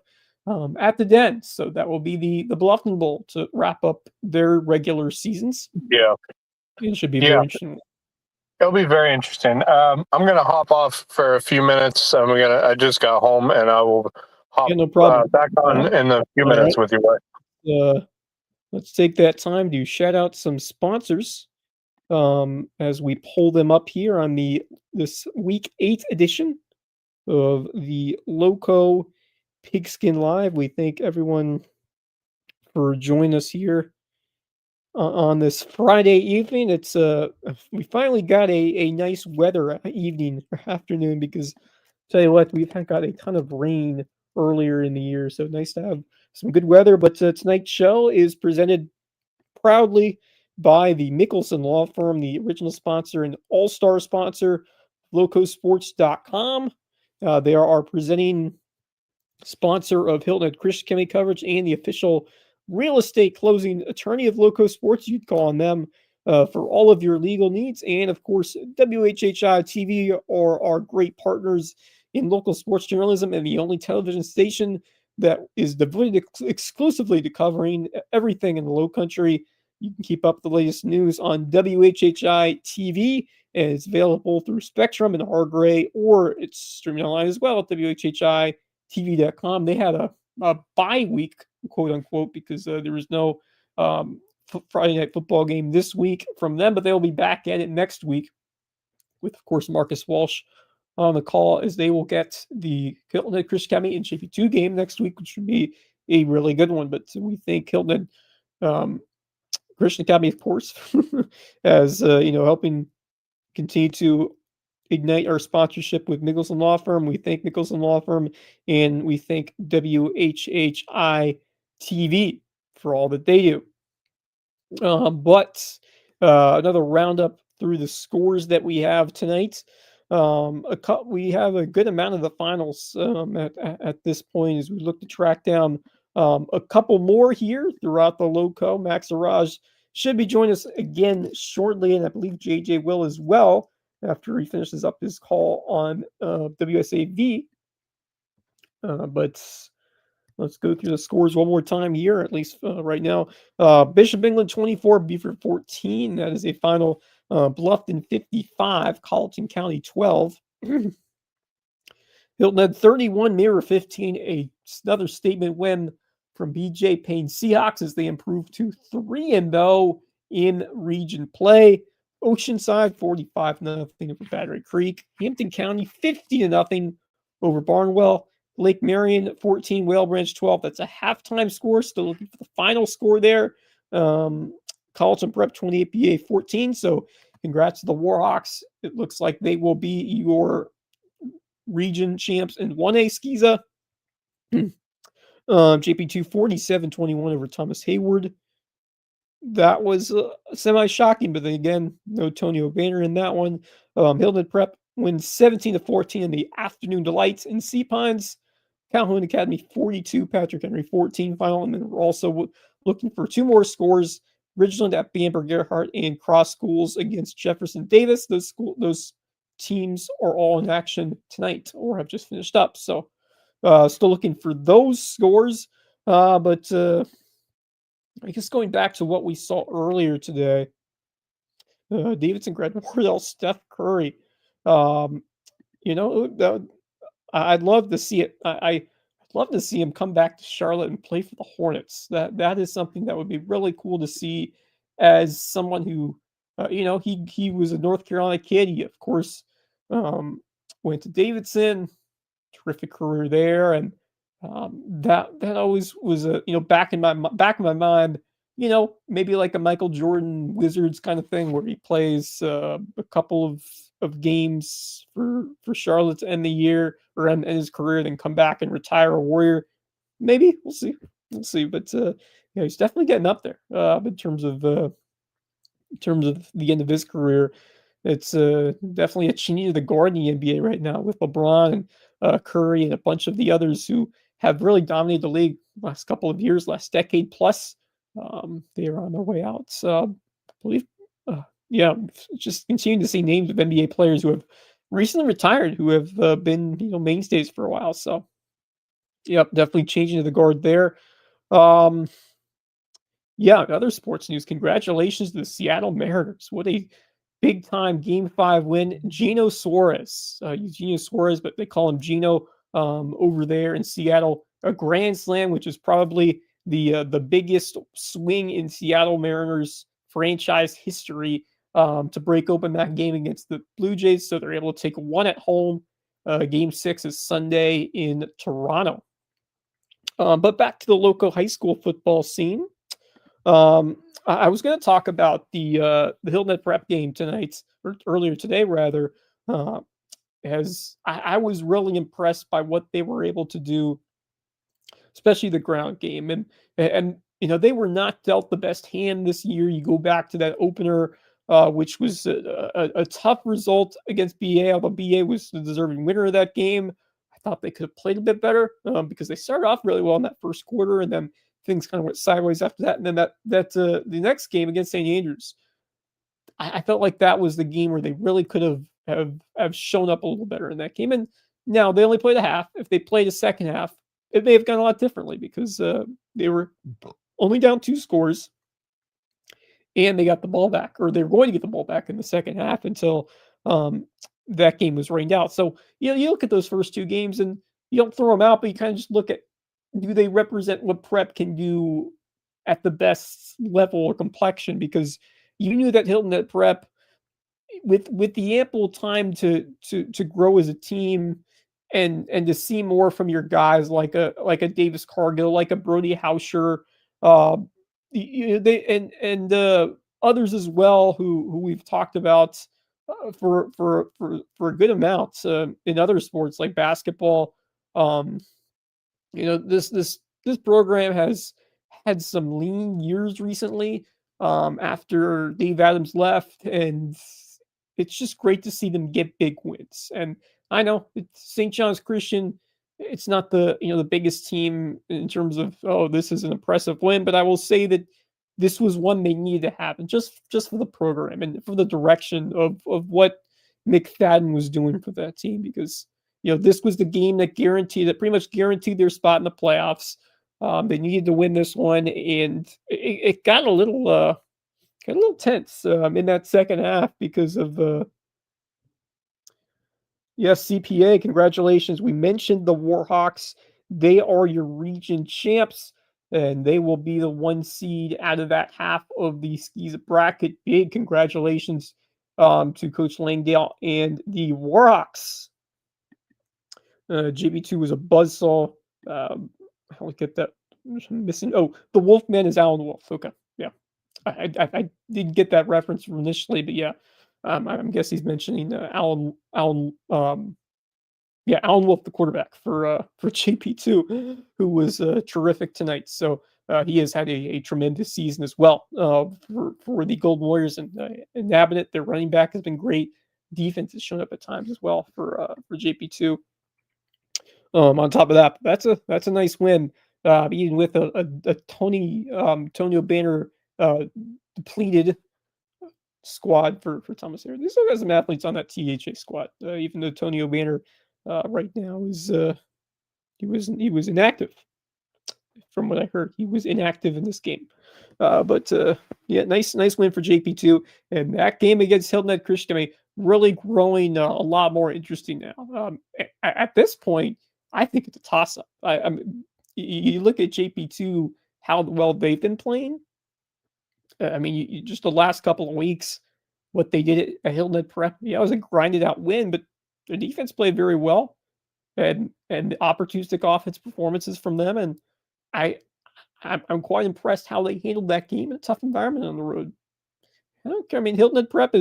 at the Den. So that will be the Bluffton Bowl to wrap up their regular seasons. Yeah, it should be very interesting. It'll be very interesting. I'm gonna hop off for a few minutes. I just got home, and I will hop no problem. Back on in a few minutes with you. Let's take that time to shout out some sponsors as we pull them up here on this week 8 edition of the Lowco Pigskin Live. We thank everyone for joining us here on this Friday evening. It's we finally got a nice weather evening or afternoon, because tell you what, we've got a ton of rain earlier in the year, so nice to have some good weather. But tonight's show is presented proudly by the Mickelson Law Firm, the original sponsor and all-star sponsor, locosports.com. They are our presenting sponsor of Hilton Head Christian Academy coverage and the official real estate closing attorney of Loco Sports. You'd call on them for all of your legal needs. And of course, WHHI TV are our great partners in local sports journalism, and the only television station that is devoted exclusively to covering everything in the Low Country. You can keep up the latest news on WHHI TV, and it's available through Spectrum and Hargray, or it's streaming online as well at WHHITV.com. They had a bye week, quote unquote, because there was no Friday night football game this week from them, but they'll be back at it next week with, of course, Marcus Walsh on the call, as they will get the Hilton Head Christian Academy and JP2 game next week, which should be a really good one. But we think Hilton Head Christian Academy, of course, as helping continue to ignite our sponsorship with Mickelson Law Firm. We thank Mickelson Law Firm, and we thank WHHI TV for all that they do. But another roundup through the scores that we have tonight. We have a good amount of the finals at this point, as we look to track down a couple more here throughout the Lowco. Max Araj should be joining us again shortly, and I believe JJ will as well after he finishes up his call on WSAV. But let's go through the scores one more time here, at least right now. Bishop England 24, Beaufort 14. That is a final. Bluffton 55, Colleton County 12. Hilton Head 31, Mirror 15. Another statement win from BJ Payne Seahawks as they improve to 3-0 in region play. Oceanside 45-0 over Battery Creek. Hampton County 50-0 over Barnwell. Lake Marion 14, Whale Branch 12. That's a halftime score. Still looking for the final score there. Colleton Prep 28, BA 14. So congrats to the Warhawks. It looks like they will be your region champs in 1A Skiza. JP2 47-21 over Thomas Hayward. That was semi-shocking, but then again, no Tony O'Banner in that one. Hilton Prep wins 17-14 in the Afternoon Delights in Sea Pines. Calhoun Academy 42, Patrick Henry 14 final. And then we're also looking for two more scores. Ridgeland at Bamberg Gerhardt and Cross Schools against Jefferson Davis. Those teams are all in action tonight or have just finished up. So still looking for those scores. But I guess going back to what we saw earlier today, Davidson grad Wardell, Steph Curry. I'd love to see it. I'd love to see him come back to Charlotte and play for the Hornets. That is something that would be really cool to see, as someone who, he was a North Carolina kid. He, of course, went to Davidson, terrific career there, and that always was back in my mind. Maybe like a Michael Jordan Wizards kind of thing, where he plays a couple of games for Charlotte to end the year or end his career, then come back and retire a Warrior. Maybe we'll see. But he's definitely getting up there in terms of the end of his career. It's definitely a change of the guard in the NBA right now with LeBron and Curry and a bunch of the others who have really dominated the league last couple of years, last decade plus. They are on their way out. So I believe, just continuing to see names of NBA players who have recently retired, who have been mainstays for a while. So, definitely changing to the guard there. Other sports news. Congratulations to the Seattle Mariners. What a big time Game 5 win. Gino Suarez, Eugenio Suarez, but they call him Gino over there in Seattle. A grand slam, which is probably the biggest swing in Seattle Mariners franchise history, to break open that game against the Blue Jays. So they're able to take one at home Game 6 is Sunday in Toronto. But back to the local high school football scene. I was going to talk about the Hilton Head Prep game tonight, or earlier today, rather. As I was really impressed by what they were able to do, especially the ground game, and they were not dealt the best hand this year. You go back to that opener, which was a tough result against BA, although BA was the deserving winner of that game. I thought they could have played a bit better because they started off really well in that first quarter, and then things kind of went sideways after that. And then the next game against St. Andrews, I felt like that was the game where they really could have shown up a little better in that game. And now they only played a half. If they played a second half, it may have gone a lot differently because they were only down 2 scores, and they got the ball back, or they were going to get the ball back in the second half until that game was rained out. So you look at those first 2 games and you don't throw them out, but you kind of just look at, do they represent what Prep can do at the best level or complexion? Because you knew that Hilton Head Prep, with the ample time to grow as a team and to see more from your guys like a Davis Cargill, like a Brody Hauscher, they and others as well who we've talked about for a good amount in other sports like basketball. This program has had some lean years recently after Dave Adams left, and it's just great to see them get big wins. And I know it's St. John's Christian. It's not the biggest team in terms of, oh, this is an impressive win, but I will say that this was one they needed to happen just for the program and for the direction of what McFadden was doing for that team, because this was the game that pretty much guaranteed their spot in the playoffs. They needed to win this one, and it got a little tense in that second half because of yes, CPA, congratulations. We mentioned the Warhawks. They are your region champs, and they will be the 1 seed out of that half of the skis bracket. Big congratulations to Coach Langdale and the Warhawks. JB2 was a buzzsaw. How do I get that? I'm missing. Oh, the Wolfman is Alan Wolf. Okay, yeah. I didn't get that reference initially, but yeah. I guess he's mentioning Alan Wolf, the quarterback for JP2, who was terrific tonight. So he has had a tremendous season as well for the Golden Warriors, and Nabonet, their running back, has been great. Defense has shown up at times as well for JP2. On top of that, that's a nice win, even with a Tonio Banner depleted squad for Thomas Harris. They still got some athletes on that THA squad, even though Tonio Banner right now is he was inactive. From what I heard, he was inactive in this game. But yeah, nice win for JP2, and that game against Hilton Head Christian, really growing a lot more interesting now. At this point, I think it's a toss-up. You look at JP2, how well they've been playing. You just the last couple of weeks, what they did at Hilton Head Prep, it was a grinded out win, but their defense played very well, and opportunistic offense performances from them, and I'm quite impressed how they handled that game in a tough environment on the road. I don't care. Hilton Head Prep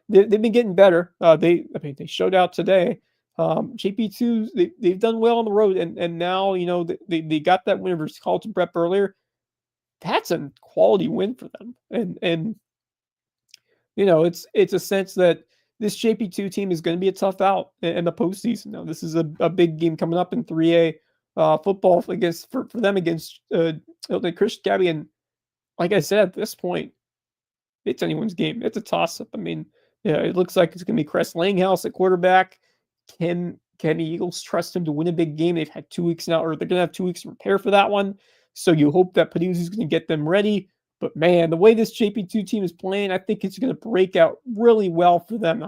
they've been getting better. They showed out today. JP2, they've done well on the road, and now they got that win versus Carleton Prep earlier. That's a quality win for them, and it's a sense that this JP2 team is going to be a tough out in the postseason. Now, this is a big game coming up in 3A football for them against Hilton Christian Gabby, and like I said, at this point, it's anyone's game. It's a toss-up. It looks like it's going to be Crest Langhouse at quarterback. Can the Eagles trust him to win a big game? They've had 2 weeks now, or they're going to have 2 weeks to prepare for that one. So you hope that Paduzzi's is going to get them ready. But man, the way this JP2 team is playing, I think it's going to break out really well for them.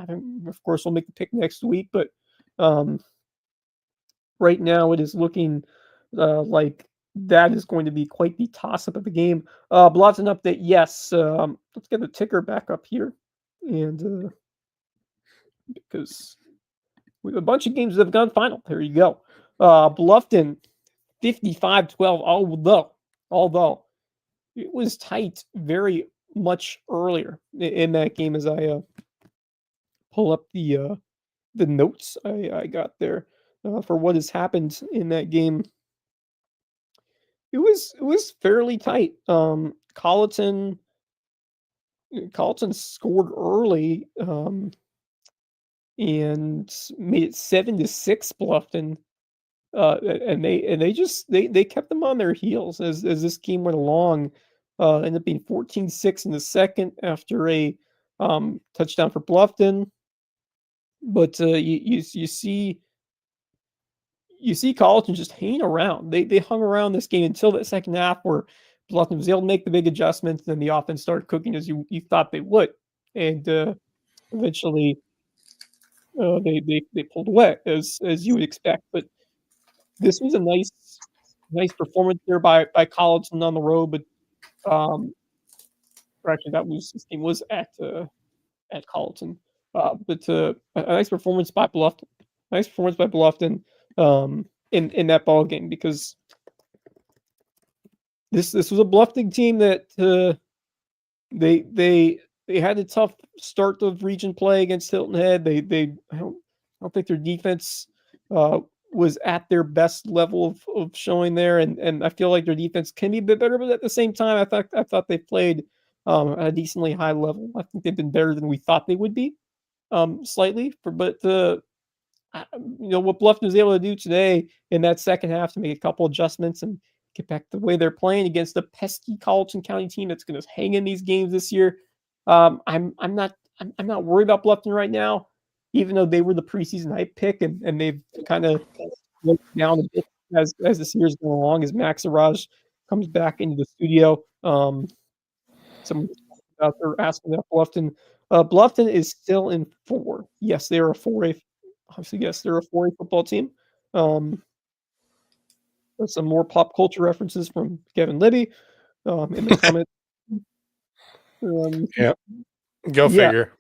Of course, we'll make the pick next week, but right now it is looking like that is going to be quite the toss-up of the game. Blots an update, yes. Let's get the ticker back up here, and because a bunch of games that have gone final. There you go. Bluffton 55-12. Although it was tight very much earlier in that game. As I pull up the notes I got there for what has happened in that game. It was fairly tight. Colleton scored early and made it 7-6 Bluffton. And they kept them on their heels as this game went along. Ended up being 14-6 in the second after a touchdown for Bluffton. But you see Colleton just hanging around. They hung around this game until that second half where Bluffton was able to make the big adjustments, and then the offense started cooking as you thought they would. And eventually they pulled away as you would expect. But this was a nice performance there by Colleton on the road. But actually this game was at Colleton. But a nice performance by Bluffton. In that ball game, because this was a Bluffton team that they had a tough start of region play against Hilton Head. I don't think their defense was at their best level of showing there, and I feel like their defense can be a bit better, but at the same time, I thought they played at a decently high level. I think they've been better than we thought they would be, slightly. But what Bluffton was able to do today in that second half to make a couple adjustments and get back the way they're playing against the pesky Colleton County team that's going to hang in these games this year. I'm not worried about Bluffton right now, even though they were the preseason hype pick and they've kind of slowed down a bit as the series going along, as Max Araj comes back into the studio. Someone out there asking about Bluffton. Bluffton is still in 4. Yes, they are a 4A. Obviously, yes, they're a 4A football team. Some more pop culture references from Kevin Libby in the comment. Yeah, go figure.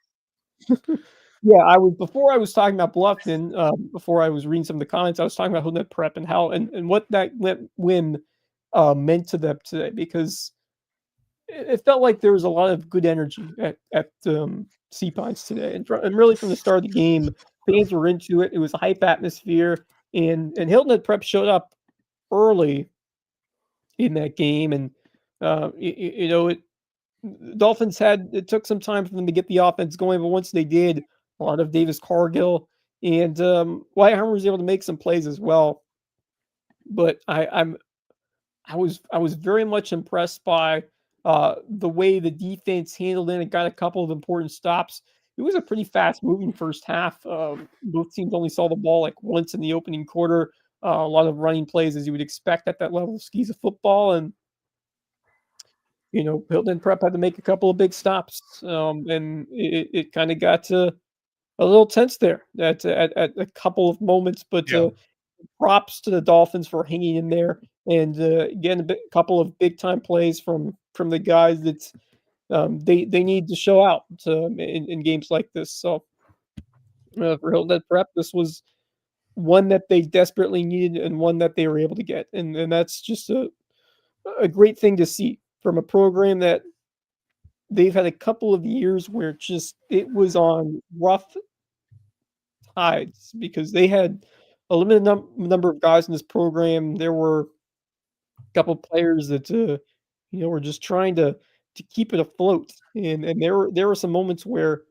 Yeah, before I was talking about Bluffton, before I was reading some of the comments, I was talking about Hilton Head Prep and how and what that win meant to them today, because it felt like there was a lot of good energy at Sea Pines today, and really from the start of the game, fans were into it. It was a hype atmosphere, and Hilton Head Prep showed up early in that game, and Dolphins it took some time for them to get the offense going, but once they did, a lot of Davis Cargill and Wyatt Harmer was able to make some plays as well. But I was very much impressed by the way the defense handled it and got a couple of important stops. It was a pretty fast-moving first half. Both teams only saw the ball like once in the opening quarter. A lot of running plays, as you would expect at that level of skis of football, and Hilton Prep had to make a couple of big stops, and it kind of got to a little tense there at a couple of moments. But props to the Dolphins for hanging in there, and again, a couple of big time plays from the guys that they need to show out in games like this. So for Hilton Prep, this was one that they desperately needed and one that they were able to get, and that's just a great thing to see from a program that they've had a couple of years where it was on rough tides because they had a limited number of guys in this program. There were a couple of players that were just trying to keep it afloat, and there were some moments where,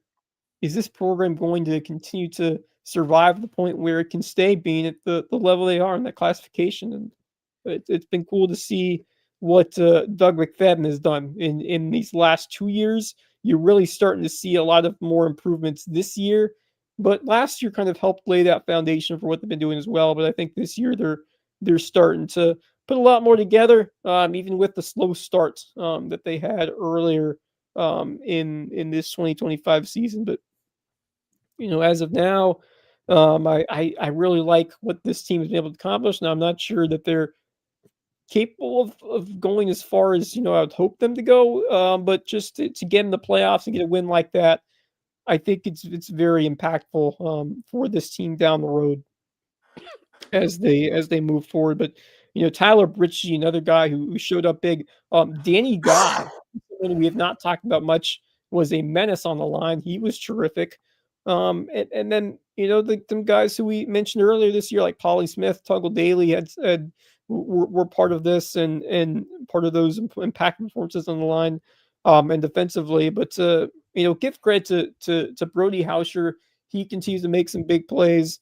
is this program going to continue to survive the point where it can stay being at the level they are in that classification? And it's been cool to see what Doug McFadden has done in these last 2 years. You're really starting to see a lot of more improvements this year, but last year kind of helped lay that foundation for what they've been doing as well. But I think this year they're starting to put a lot more together, even with the slow start that they had earlier in this 2025 season. But as of now, I really like what this team has been able to accomplish. Now, I'm not sure that they're capable of going as far as I would hope them to go, but just to get in the playoffs and get a win like that, I think it's very impactful for this team down the road as they move forward. But Tyler Britchie, another guy who showed up big. Danny Dodd, someone we have not talked about much, was a menace on the line. He was terrific. And then some guys who we mentioned earlier this year, like Paulie Smith, Tuggle Daly, were part of this and part of those impact performances on the line and defensively. But give credit to Brody Hauscher. He continues to make some big plays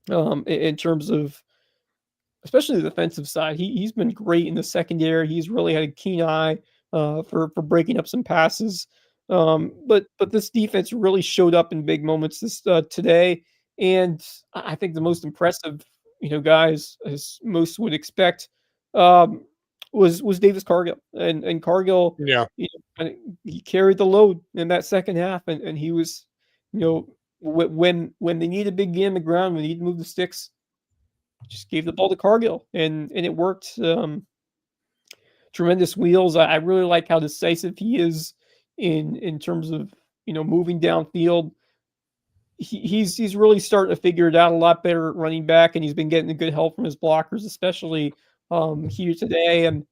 in terms of especially the defensive side. He's been great in the secondary. He's really had a keen eye for breaking up some passes. But this defense really showed up in big moments today, and I think the most impressive, guys, as most would expect, was Davis Cargill, and Cargill, Yeah. He carried the load in that second half, and he was, when they need a big game on the ground, when they need to move the sticks, just gave the ball to Cargill, and it worked. Tremendous wheels. I really like how decisive he is in terms of moving downfield. He's really starting to figure it out a lot better at running back, and he's been getting the good help from his blockers, especially here today. And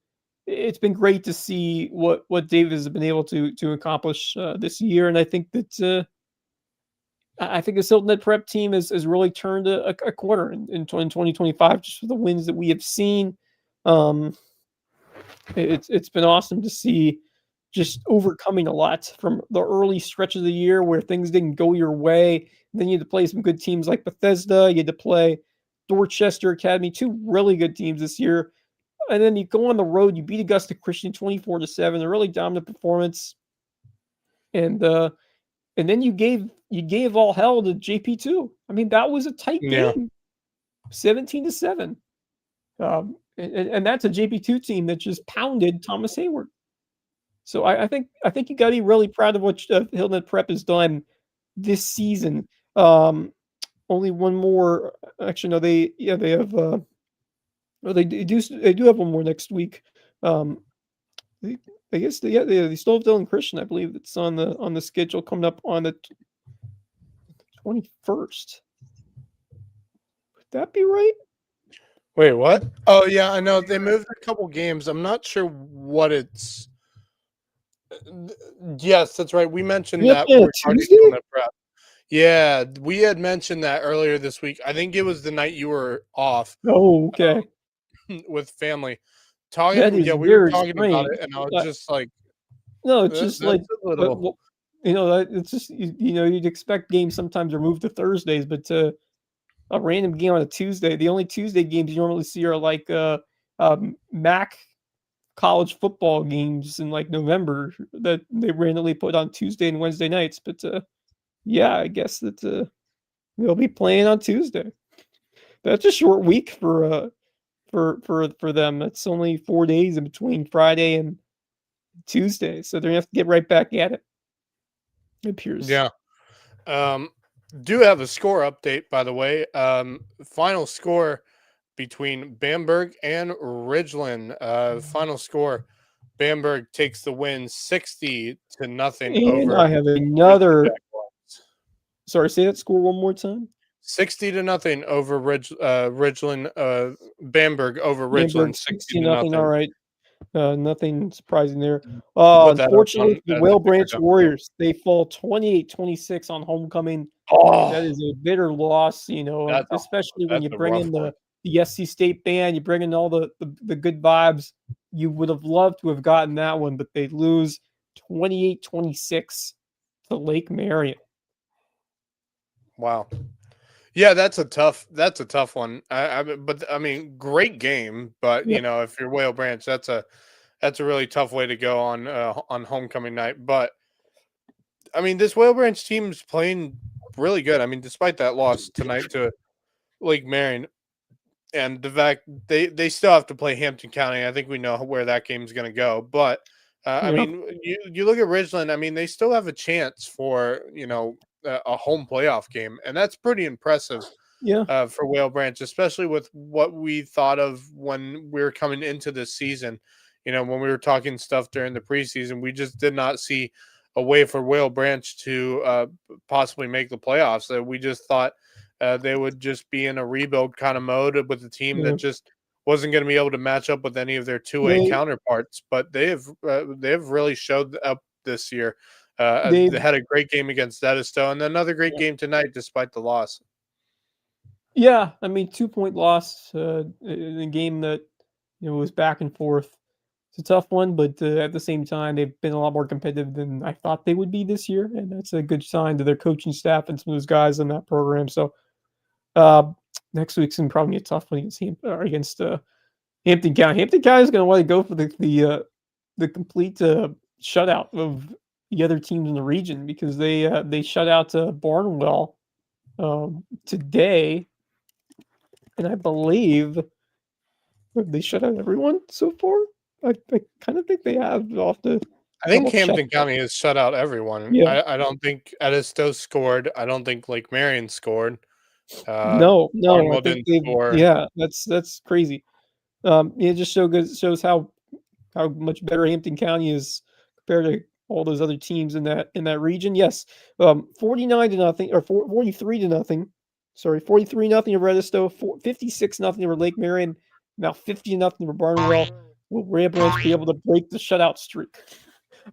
it's been great to see what Davis has been able to accomplish this year. And I think that this Hilton Head Prep team has really turned a corner in 2025, just with the wins that we have seen. It's been awesome to see just overcoming a lot from the early stretch of the year where things didn't go your way. Then you had to play some good teams like Bethesda. You had to play Dorchester Academy, two really good teams this year. And then you go on the road, you beat Augusta Christian 24-7, a really dominant performance. And then you gave all hell to JP2. I mean, that was a tight game, 17-7. And that's a JP2 team that just pounded Thomas Hayward. So I think you got to be really proud of what Hilton Head Prep has done this season. Only one more. Actually, no, they have. They do have one more next week. I guess they still have Dylan Christian, I believe, that's on the schedule coming up on the 21st. Would that be right? Wait, what? Oh yeah, I know they moved a couple games. I'm not sure what it's. Yes, that's right. We mentioned that. Yeah, we had mentioned that earlier this week. I think it was the night you were off. Oh, okay. With family. We were talking about it, and I was just like, no, it's just like a little... it's just you'd expect games sometimes are moved to Thursdays, but a random game on a Tuesday. The only Tuesday games you normally see are like MAC college football games in like November that they randomly put on Tuesday and Wednesday nights. But yeah, I guess that they'll be playing on Tuesday. That's a short week for them. It's only 4 days in between Friday and Tuesday, so they're gonna have to get right back at it. It appears. Yeah. Do have a score update, by the way. Final score between Bamberg and Ridgeland. Final score: Bamberg takes the win 60-0 and over. I have another. Sorry, say that score one more time. 60-0 over Ridgeland. Bamberg over Ridgeland. 60-0. All right. Nothing surprising there. Unfortunately, the Whale Branch Warriors, they fall 28-26 on homecoming. Oh, that is a bitter loss, especially when you bring in the SC State band, you bring in all the good vibes. You would have loved to have gotten that one, but they lose 28-26 to Lake Marion. Wow. Yeah, that's a tough one. But I mean, great game. But if you're Whale Branch, that's a really tough way to go on homecoming night. But I mean, this Whale Branch team's playing really good. I mean, despite that loss tonight to Lake Marion, and the fact they still have to play Hampton County. I think we know where that game's going to go. But I mean, you look at Ridgeland. I mean, they still have a chance for a home playoff game, and that's pretty impressive for Whale Branch, especially with what we thought of when we were coming into this season. When we were talking stuff during the preseason, we just did not see a way for Whale Branch to possibly make the playoffs. We just thought they would just be in a rebuild kind of mode with a team that just wasn't going to be able to match up with any of their 2A counterparts. But they have really showed up this year. They had a great game against Edisto and another great game tonight despite the loss. Yeah, I mean, 2-point loss in a game that was back and forth. It's a tough one, but at the same time, they've been a lot more competitive than I thought they would be this year, and that's a good sign to their coaching staff and some of those guys in that program. So next week's gonna probably be a tough one against Hampton County. Hampton County is going to want to go for the complete shutout of the other teams in the region because they shut out Barnwell today, and I believe they shut out everyone so far. I kind of think they have off the. I think Hampton County has shut out everyone. Yeah. I don't think Edisto scored. I don't think Lake Marion scored. No, Barnwell didn't score. Yeah, that's crazy. It just shows how much better Hampton County is compared to all those other teams in that region. Yes, 49-0 or 43-0. Sorry, 43-0 over Edisto, 56-0 over Lake Marion, now 50-0 over Barnwell. Will Whale Branch be able to break the shutout streak?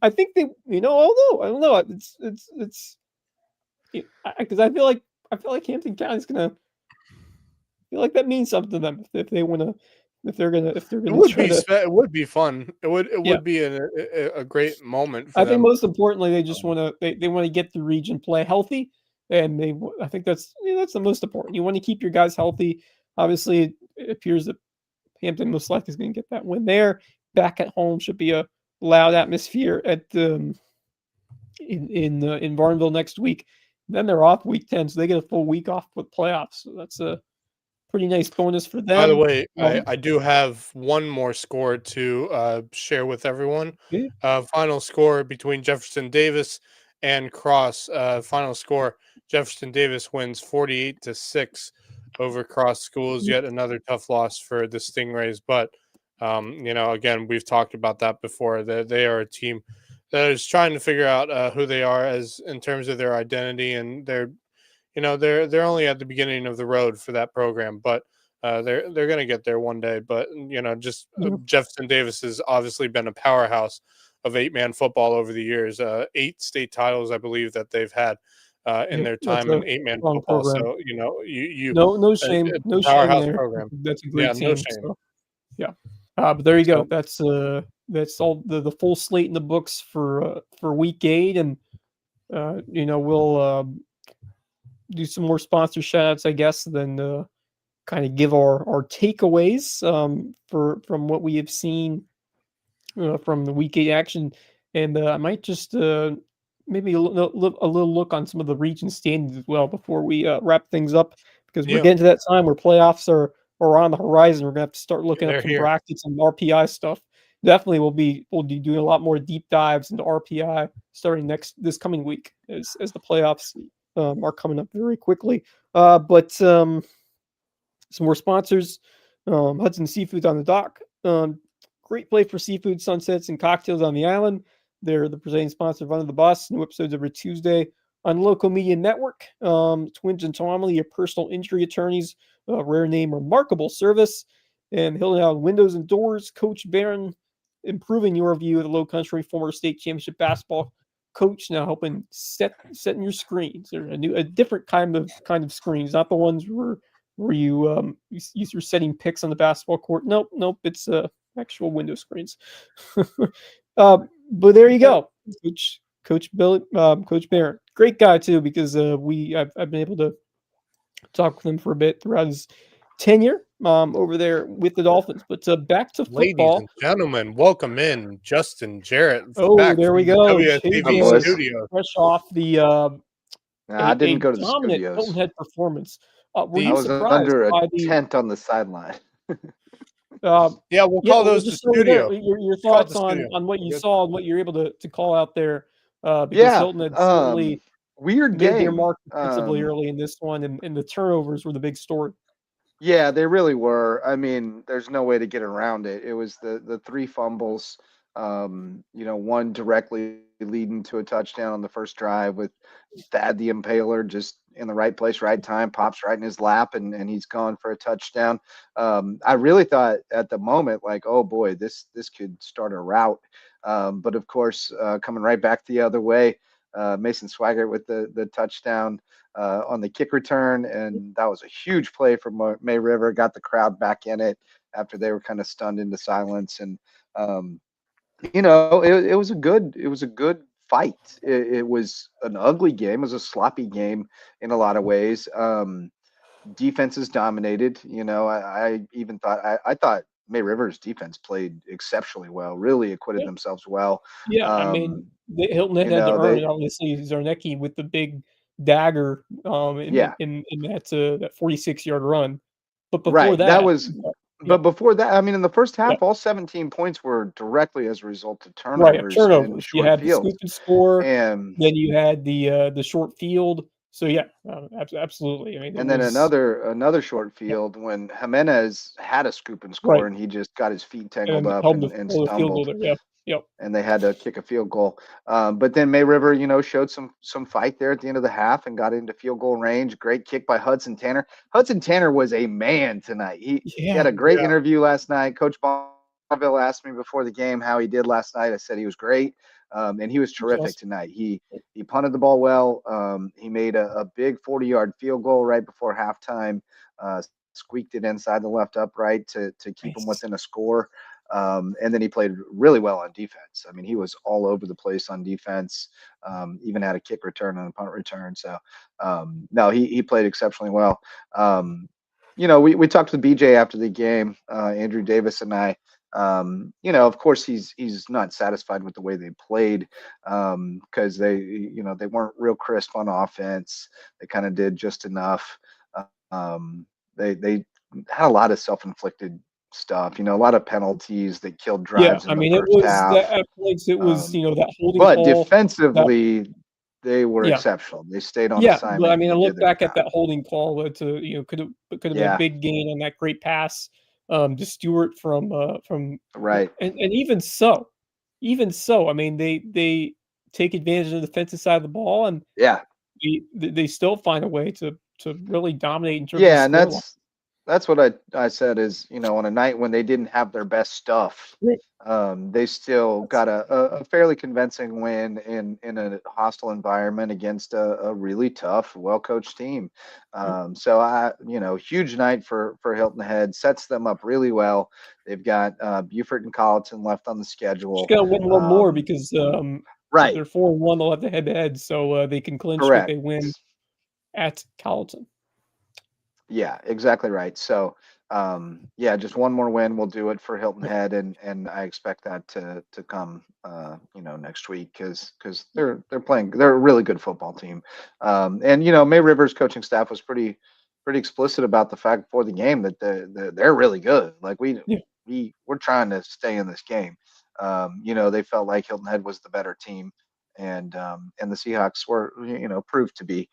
I think they, although I don't know, it's because I feel like Hampton County's gonna feel like that means something to them if they want to. If they're gonna it would be fun. It would be a great moment for them. I think most importantly, they just want to they want to get the region play healthy, and I think that's the most important. You want to keep your guys healthy. Obviously, it appears that Hampton most likely is going to get that win there. Back at home should be a loud atmosphere at in Varnville next week. Then they're off week 10, so they get a full week off with playoffs. So that's a pretty nice bonus for them. By the way, I do have one more score to share with everyone. Final score between Jefferson Davis and Cross. Final score: Jefferson Davis wins 48-6 over Cross Schools. Yet another tough loss for the Stingrays. But again, we've talked about that before. They are a team that is trying to figure out who they are as in terms of their identity, and they're only at the beginning of the road for that program, but they're going to get there one day. But Jefferson Davis has obviously been a powerhouse of 8-man football over the years. 8 state titles, I believe, that they've had in their time in 8-man football. Program. So no shame, no shame there. Program. That's a great team. No shame. So, yeah, but there you go. That's all the full slate in the books for week 8, and we'll do some more sponsor shout-outs, I guess, then kind of give our takeaways from what we have seen from the week 8 action, and I might just maybe a little look on some of the region standings as well before we wrap things up, because we're getting to that time where playoffs are on the horizon. We're gonna have to start looking up some brackets and RPI stuff. Definitely, we'll be doing a lot more deep dives into RPI starting this coming week as the playoffs are coming up very quickly. But some more sponsors. Hudson Seafood on the dock. Great place for seafood, sunsets, and cocktails on the island. They're the presenting sponsor of Under the Bus. New episodes every Tuesday on Lowco Media Network. Twins and Tomley, your personal injury attorneys. Rare name, remarkable service. And Hilton Out Windows and Doors. Coach Barron, improving your view of the Low Country, former state championship basketball coach, now helping setting your screens. They're a different kind of screens, not the ones where you're setting picks on the basketball court. Nope, it's actual window screens. But there you go, Coach Barron, great guy too, because I've been able to talk with him for a bit throughout his tenure over there with the Dolphins. But back to football. Ladies and gentlemen, welcome in Justin Jarrett. Oh, there we go. WSTV studio. Fresh off the I didn't go to the dominant studios. Hilton Head performance. Were I you was surprised under a by the tent on the sideline. We'll call those the studio. Your thoughts on what you saw and what you're able to call out there, because Hilton had certainly weird made game. their mark defensively early in this one, and the turnovers were the big story. Yeah, they really were. I mean, there's no way to get around it. It was the 3 fumbles, one directly leading to a touchdown on the first drive with Thad the Impaler just in the right place, right time, pops right in his lap, and he's gone for a touchdown. I really thought at the moment, like, oh boy, this could start a rout. But of course, coming right back the other way, Mason Swigert with the touchdown on the kick return, and that was a huge play from May River. Got the crowd back in it after they were kind of stunned into silence, and it was a good fight. It was an ugly game. It was a sloppy game in a lot of ways. Defenses dominated. I even thought I thought May River's defense played exceptionally well. Really acquitted themselves well. Yeah, I mean, Hilton Head had to earn They it. Obviously, Zarnecki with the big dagger, yeah, in that 46-yard run. But before right. That that, was. yeah, But before that, I mean, in the first yeah, half, all 17 points were directly as a result of right, turnovers and turnovers. You short had the fields. scoop and score, And then you had the short field. So yeah, absolutely. I mean, it And then was another short yeah, field when Jimenez had a scoop and right, score and he just got his feet tangled and up held and the field goal stumbled there. Yeah, yep, and they had to kick a field goal. But then May River, showed some fight there at the end of the half and got into field goal range. Great kick by Hudson Tanner. Hudson Tanner was a man tonight. He had yeah, a great interview last night. Coach Bonneville asked me before the game how he did last night. I said he was great, and he was it was terrific awesome. tonight. He punted the ball well. He made a big 40-yard field goal right before halftime. Squeaked it inside the left upright to keep him Nice. within a score. And then he played really well on defense. I mean, he was all over the place on defense. Even had a kick return and a punt return. So no, he played exceptionally well. We talked to BJ after the game, Andrew Davis and I. Of course he's not satisfied with the way they played because they weren't real crisp on offense. They kind of did just enough. Um, they had a lot of self-inflicted stuff, a lot of penalties that killed Yeah, drives I in the mean, it first was that half. at points, it was, Um, that holding but call that defensively, they were yeah. exceptional. They stayed on Yeah, but I assignment mean, and I they did look their back at job. that holding call that, could have been a Yeah, big gain on that great pass, to Stewart from right. and even so, I mean, they take advantage of the defensive side of the ball, and Yeah, they still find a way to really dominate in terms of yeah, and scoreline. that's what I said is, on a night when they didn't have their best stuff, Right. they still got a fairly convincing win in a hostile environment against a really tough, well coached team. So huge night for Hilton Head, sets them up really well. They've got Beaufort and Colleton left on the Just schedule. gotta win one more because, if Right, they're 4-1, they'll have the head-to-head, so, they can clinch if correct. they win at Colleton. Yeah, exactly right. So, yeah, just one more win will do it for Hilton Yep, Head, and I expect that to come, next week because yep, they're playing. They're a really good football team, and May River's coaching staff was pretty explicit about the fact before the game that they're really good. Like yeah, we're trying to stay in this game. They felt like Hilton Head was the better team, and the Seahawks were proved to be.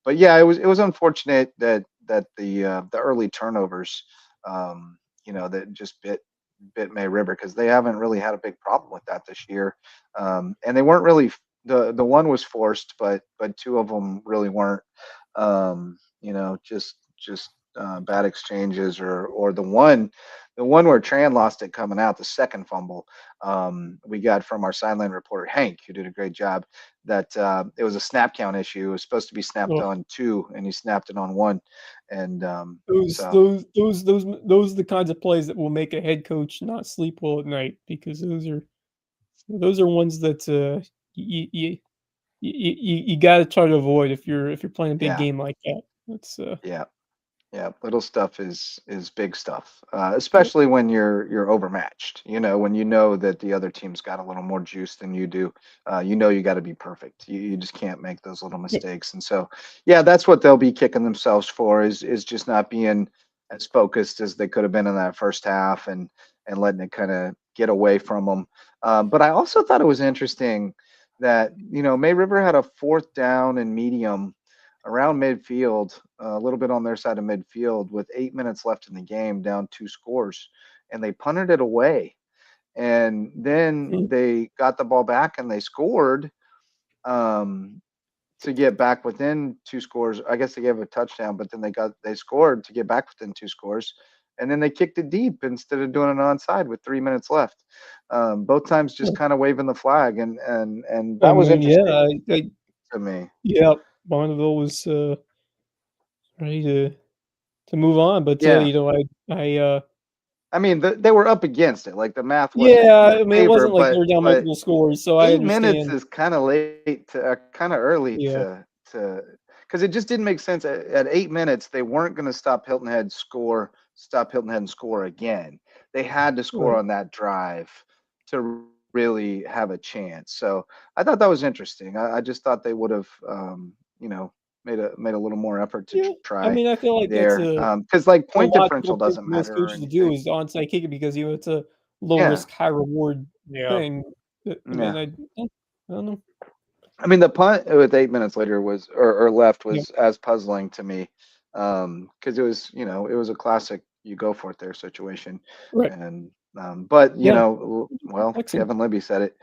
But yeah, it was unfortunate that the early turnovers, that just bit May River because they haven't really had a big problem with that this year, and they weren't really the one was forced, but two of them really weren't. Just bad exchanges or the one where Tran lost it coming out, the second fumble we got from our sideline reporter Hank, who did a great job. That it was a snap count issue. It was supposed to be snapped ugh. on two, and he snapped it on one. And Those so those those those those are the kinds of plays that will make a head coach not sleep well at night because those are ones that you you you got to try to avoid if you're playing a big yeah, game like that. That's yeah. Yeah, little stuff is big stuff, yep, especially when you're overmatched. When you know that the other team's got a little more juice than you do, you got to be perfect. You just can't make those little yep, mistakes. And so, yeah, that's what they'll be kicking themselves for is just not being as focused as they could have been in that first half and letting it kind of get away from them. But I also thought it was interesting that May River had a fourth down and medium around midfield, a little bit on their side of midfield with 8 minutes left in the game, down two scores, and they punted it away. and then they got the ball back and they scored to get back within 2 scores. I guess they gave a touchdown, but then they scored to get back within 2 scores, and then they kicked it deep instead of doing an onside with 3 minutes left. Both times just kind of waving the flag, and that was interesting to me. Yeah, Bonneville was ready to move on, but Yeah. you know, I mean, they were up against it. Like the math wasn't yeah, in their I mean, it favor, wasn't like they were down multiple scores, so I 8 minutes understand. is kind of late, kind of early Yeah. to because it just didn't make sense. At 8 minutes, they weren't going to stop Hilton Head and score again. They had to score Right. on that drive to really have a chance. So I thought that was interesting. I just thought they would have, you know, made a little more effort to Yeah, I try mean, I feel like that's there, because like a point differential logical thing doesn't for most matter or coaches to do anything. is onside kick it because, you know, it's a low Yeah, risk, high reward Yeah. thing. I mean, yeah. I don't know. I mean, the punt with 8 minutes later was or left Yeah. was as puzzling to me, because it was, you know, it was a classic you go for it there situation, Right. and but you Yeah. know, well, Flexing. Kevin Libby said it.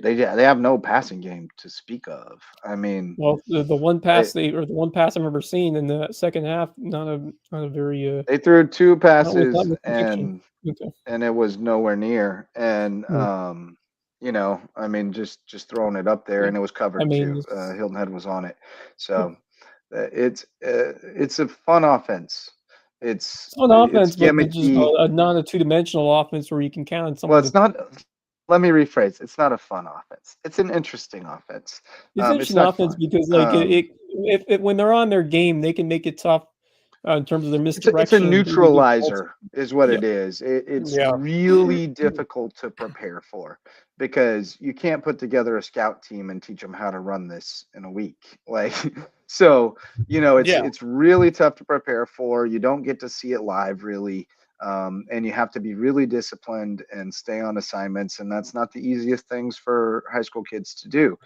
They have no passing game to speak of. I mean, Well, the one they pass the one pass I remember seeing in the second half, not a very they threw 2 not passes much conviction. Okay. and it was nowhere near. And Hmm. you know, I mean, just throwing it up there, Yeah. and it was I covered mean, too. Hilton Head was on it, so it's a fun offense. it's on It's offense, but it's just gimmicky. not a two-dimensional offense where you can count on Well, someone it's to. not. Let me rephrase. It's not a fun offense. It's an interesting offense. It's It's interesting not offense fun. because like if when they're on their game, they can make it tough in terms of their It's a misdirection and really good calls. neutralizer is what Yeah. it is. It's Yeah. really difficult to prepare for because you can't put together a scout team and teach them how to run this in a week. Like so, you know, Yeah. it's really tough to prepare for. You don't get to see it live really. And you have to be really disciplined and stay on assignments, and that's not the easiest things for high school kids to do.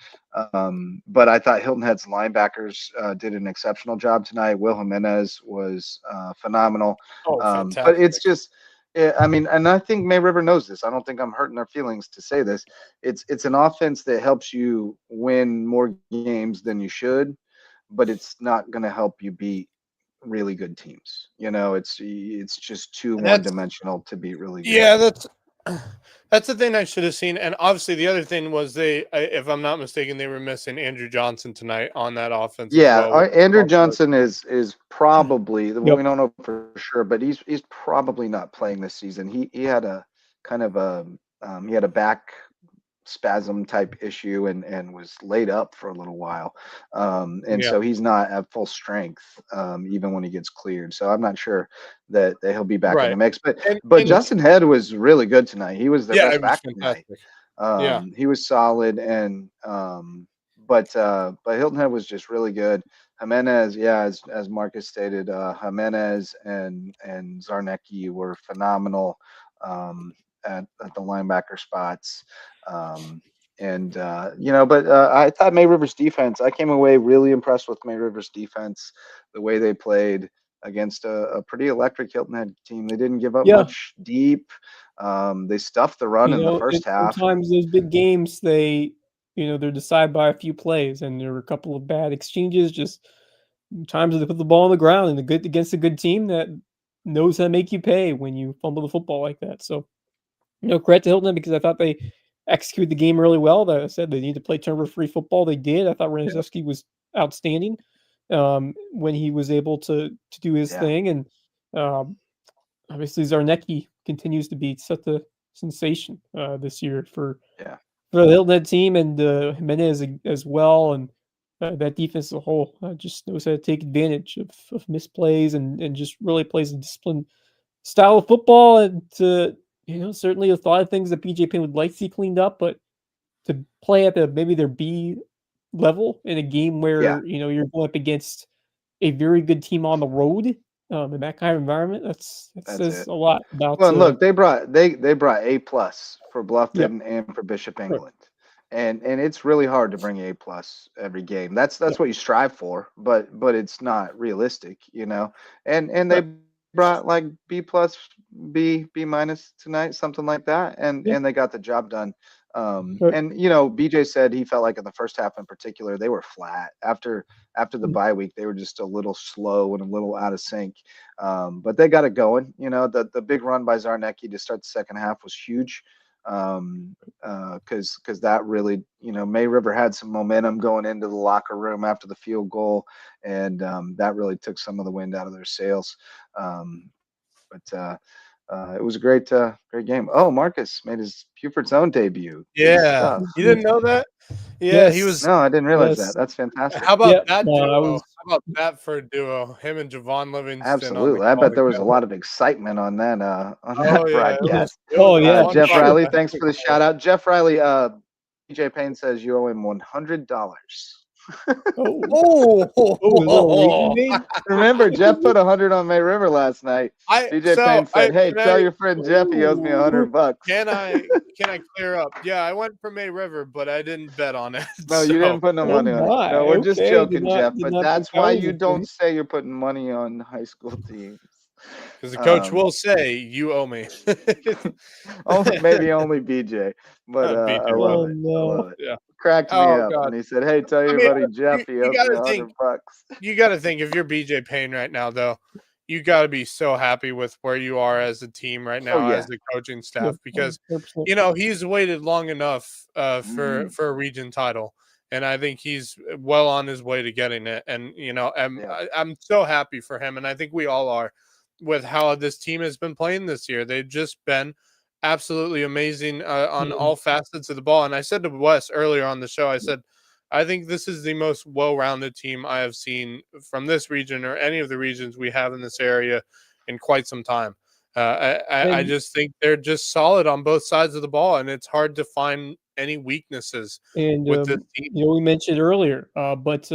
But I thought Hilton Head's linebackers did an exceptional job tonight. Will Jimenez was phenomenal. Oh, But it's fantastic. just, I mean, and I think May River knows this. I don't think I'm hurting their feelings to say this. It's an offense that helps you win more games than you should, but it's not going to help you beat really good teams. You know, it's just too And one that's dimensional to beat really good yeah, teams. that's the thing I should have seen. And obviously, the other thing was if I'm not mistaken, they were missing Andrew Johnson tonight on that offense as Yeah, well. Which Andrew also, Johnson is probably Yep. we don't know for sure, but he's probably not playing this season. He had a kind of a he had a back spasm type issue and was laid up for a little while, and yeah, so he's not at full strength even when he gets cleared. So I'm not sure that he'll be back in the right. mix. And But Justin Head was really good tonight. He was their yeah, best it was back tonight. fantastic. Yeah, He was solid, and but Hilton Head was just really good. Jimenez, yeah, as Marcus stated, Jimenez and Zarnecki were phenomenal at the linebacker spots. And you know, but I thought May River's defense. I came away really impressed with May River's defense, the way they played against a pretty electric Hilton Head team. They didn't give up Yeah. much deep. They stuffed the run You in the know, first half. sometimes those big games, they're decided by a few plays, and there were a couple of bad exchanges. Just times they put the ball on the ground, and against a good team that knows how to make you pay when you fumble the football like that. So, credit to Hilton because I thought they executed the game really well. That I said they need to play turnover-free football. They did. I thought Ranaszewski was outstanding when he was able to do his Yeah. thing, and um, obviously Zarnecki continues to be such a sensation this year for Yeah. the Hilton Head team and Jimenez as well, and that defense as a whole just knows how to take advantage of misplays and just really plays a disciplined style of football. And certainly a lot of things that PJ Payne would like to see cleaned up, but to play at maybe their B level in a game Yeah. where you're going up against a very good team on the road in that kind of environment, that That's says it. a lot about. Well, and look, they brought A+ for Yep. Bluffton and for Bishop Right. England, and it's really hard to bring A+ every game. That's Yeah. what you strive for, but it's not realistic, you know. And they Right. brought like B plus, B minus tonight, something like that, and Yeah. they got the job done. Right. And BJ said he felt like in the first half in particular they were flat after the bye week. They were just a little slow and a little out of sync. But they got it going. The big run by Zarnecki to start the second half was huge. Because that really, May River had some momentum going into the locker room after the field goal, and that really took some of the wind out of their sails. But it was a great game. Oh, Marcus made his Buford's own debut. Good Yeah, stuff. you didn't know that? Yeah, he was. Yes. No, I didn't realize Yes. that. That's fantastic. How about Yeah. that I duo? was. How about that for a duo? Him and Javon Livingston on the Absolutely. I call bet there was a together. lot of excitement on that Oh yeah, broadcast. it Oh, was a yeah. fun Jeff For sure. Riley, broadcast. thanks for the shout out. Jeff Riley, BJ Payne says you owe him $100. Oh. Oh, Oh, is there a wager made? Remember, Jeff put 100 on May River last night. BJ Payne said, "Hey, tell your friend Jeff he owes me $100." Can I clear up? Yeah, I went for May River, but I didn't bet on it. No, you didn't put no Oh money on it. my. No, we're just Okay. joking, Jeff. Did But not think that's that why was you a don't thing. say you're putting money on high school teams. Because the coach Um, will say you owe me. maybe only BJ, but BJ. I love Oh it. I no. love it. Yeah. Cracked me Oh up, God. and he said, "Hey, tell I your mean, buddy Jeff he you owes me gotta $100." think. You got to think if you're BJ Payne right now, though, you got to be so happy with where you are as a team right now, Oh yeah. as the coaching Yeah. staff, because 100%. he's waited long enough for a region title, and I think he's well on his way to getting it. And I'm so happy for him, and I think we all are with how this team has been playing this year. They've just been absolutely amazing on all facets of the ball. And I said to Wes earlier on the show, I said, I think this is the most well-rounded team I have seen from this region or any of the regions we have in this area in quite some time. I just think they're just solid on both sides of the ball, and it's hard to find any weaknesses And with this team. we mentioned earlier, but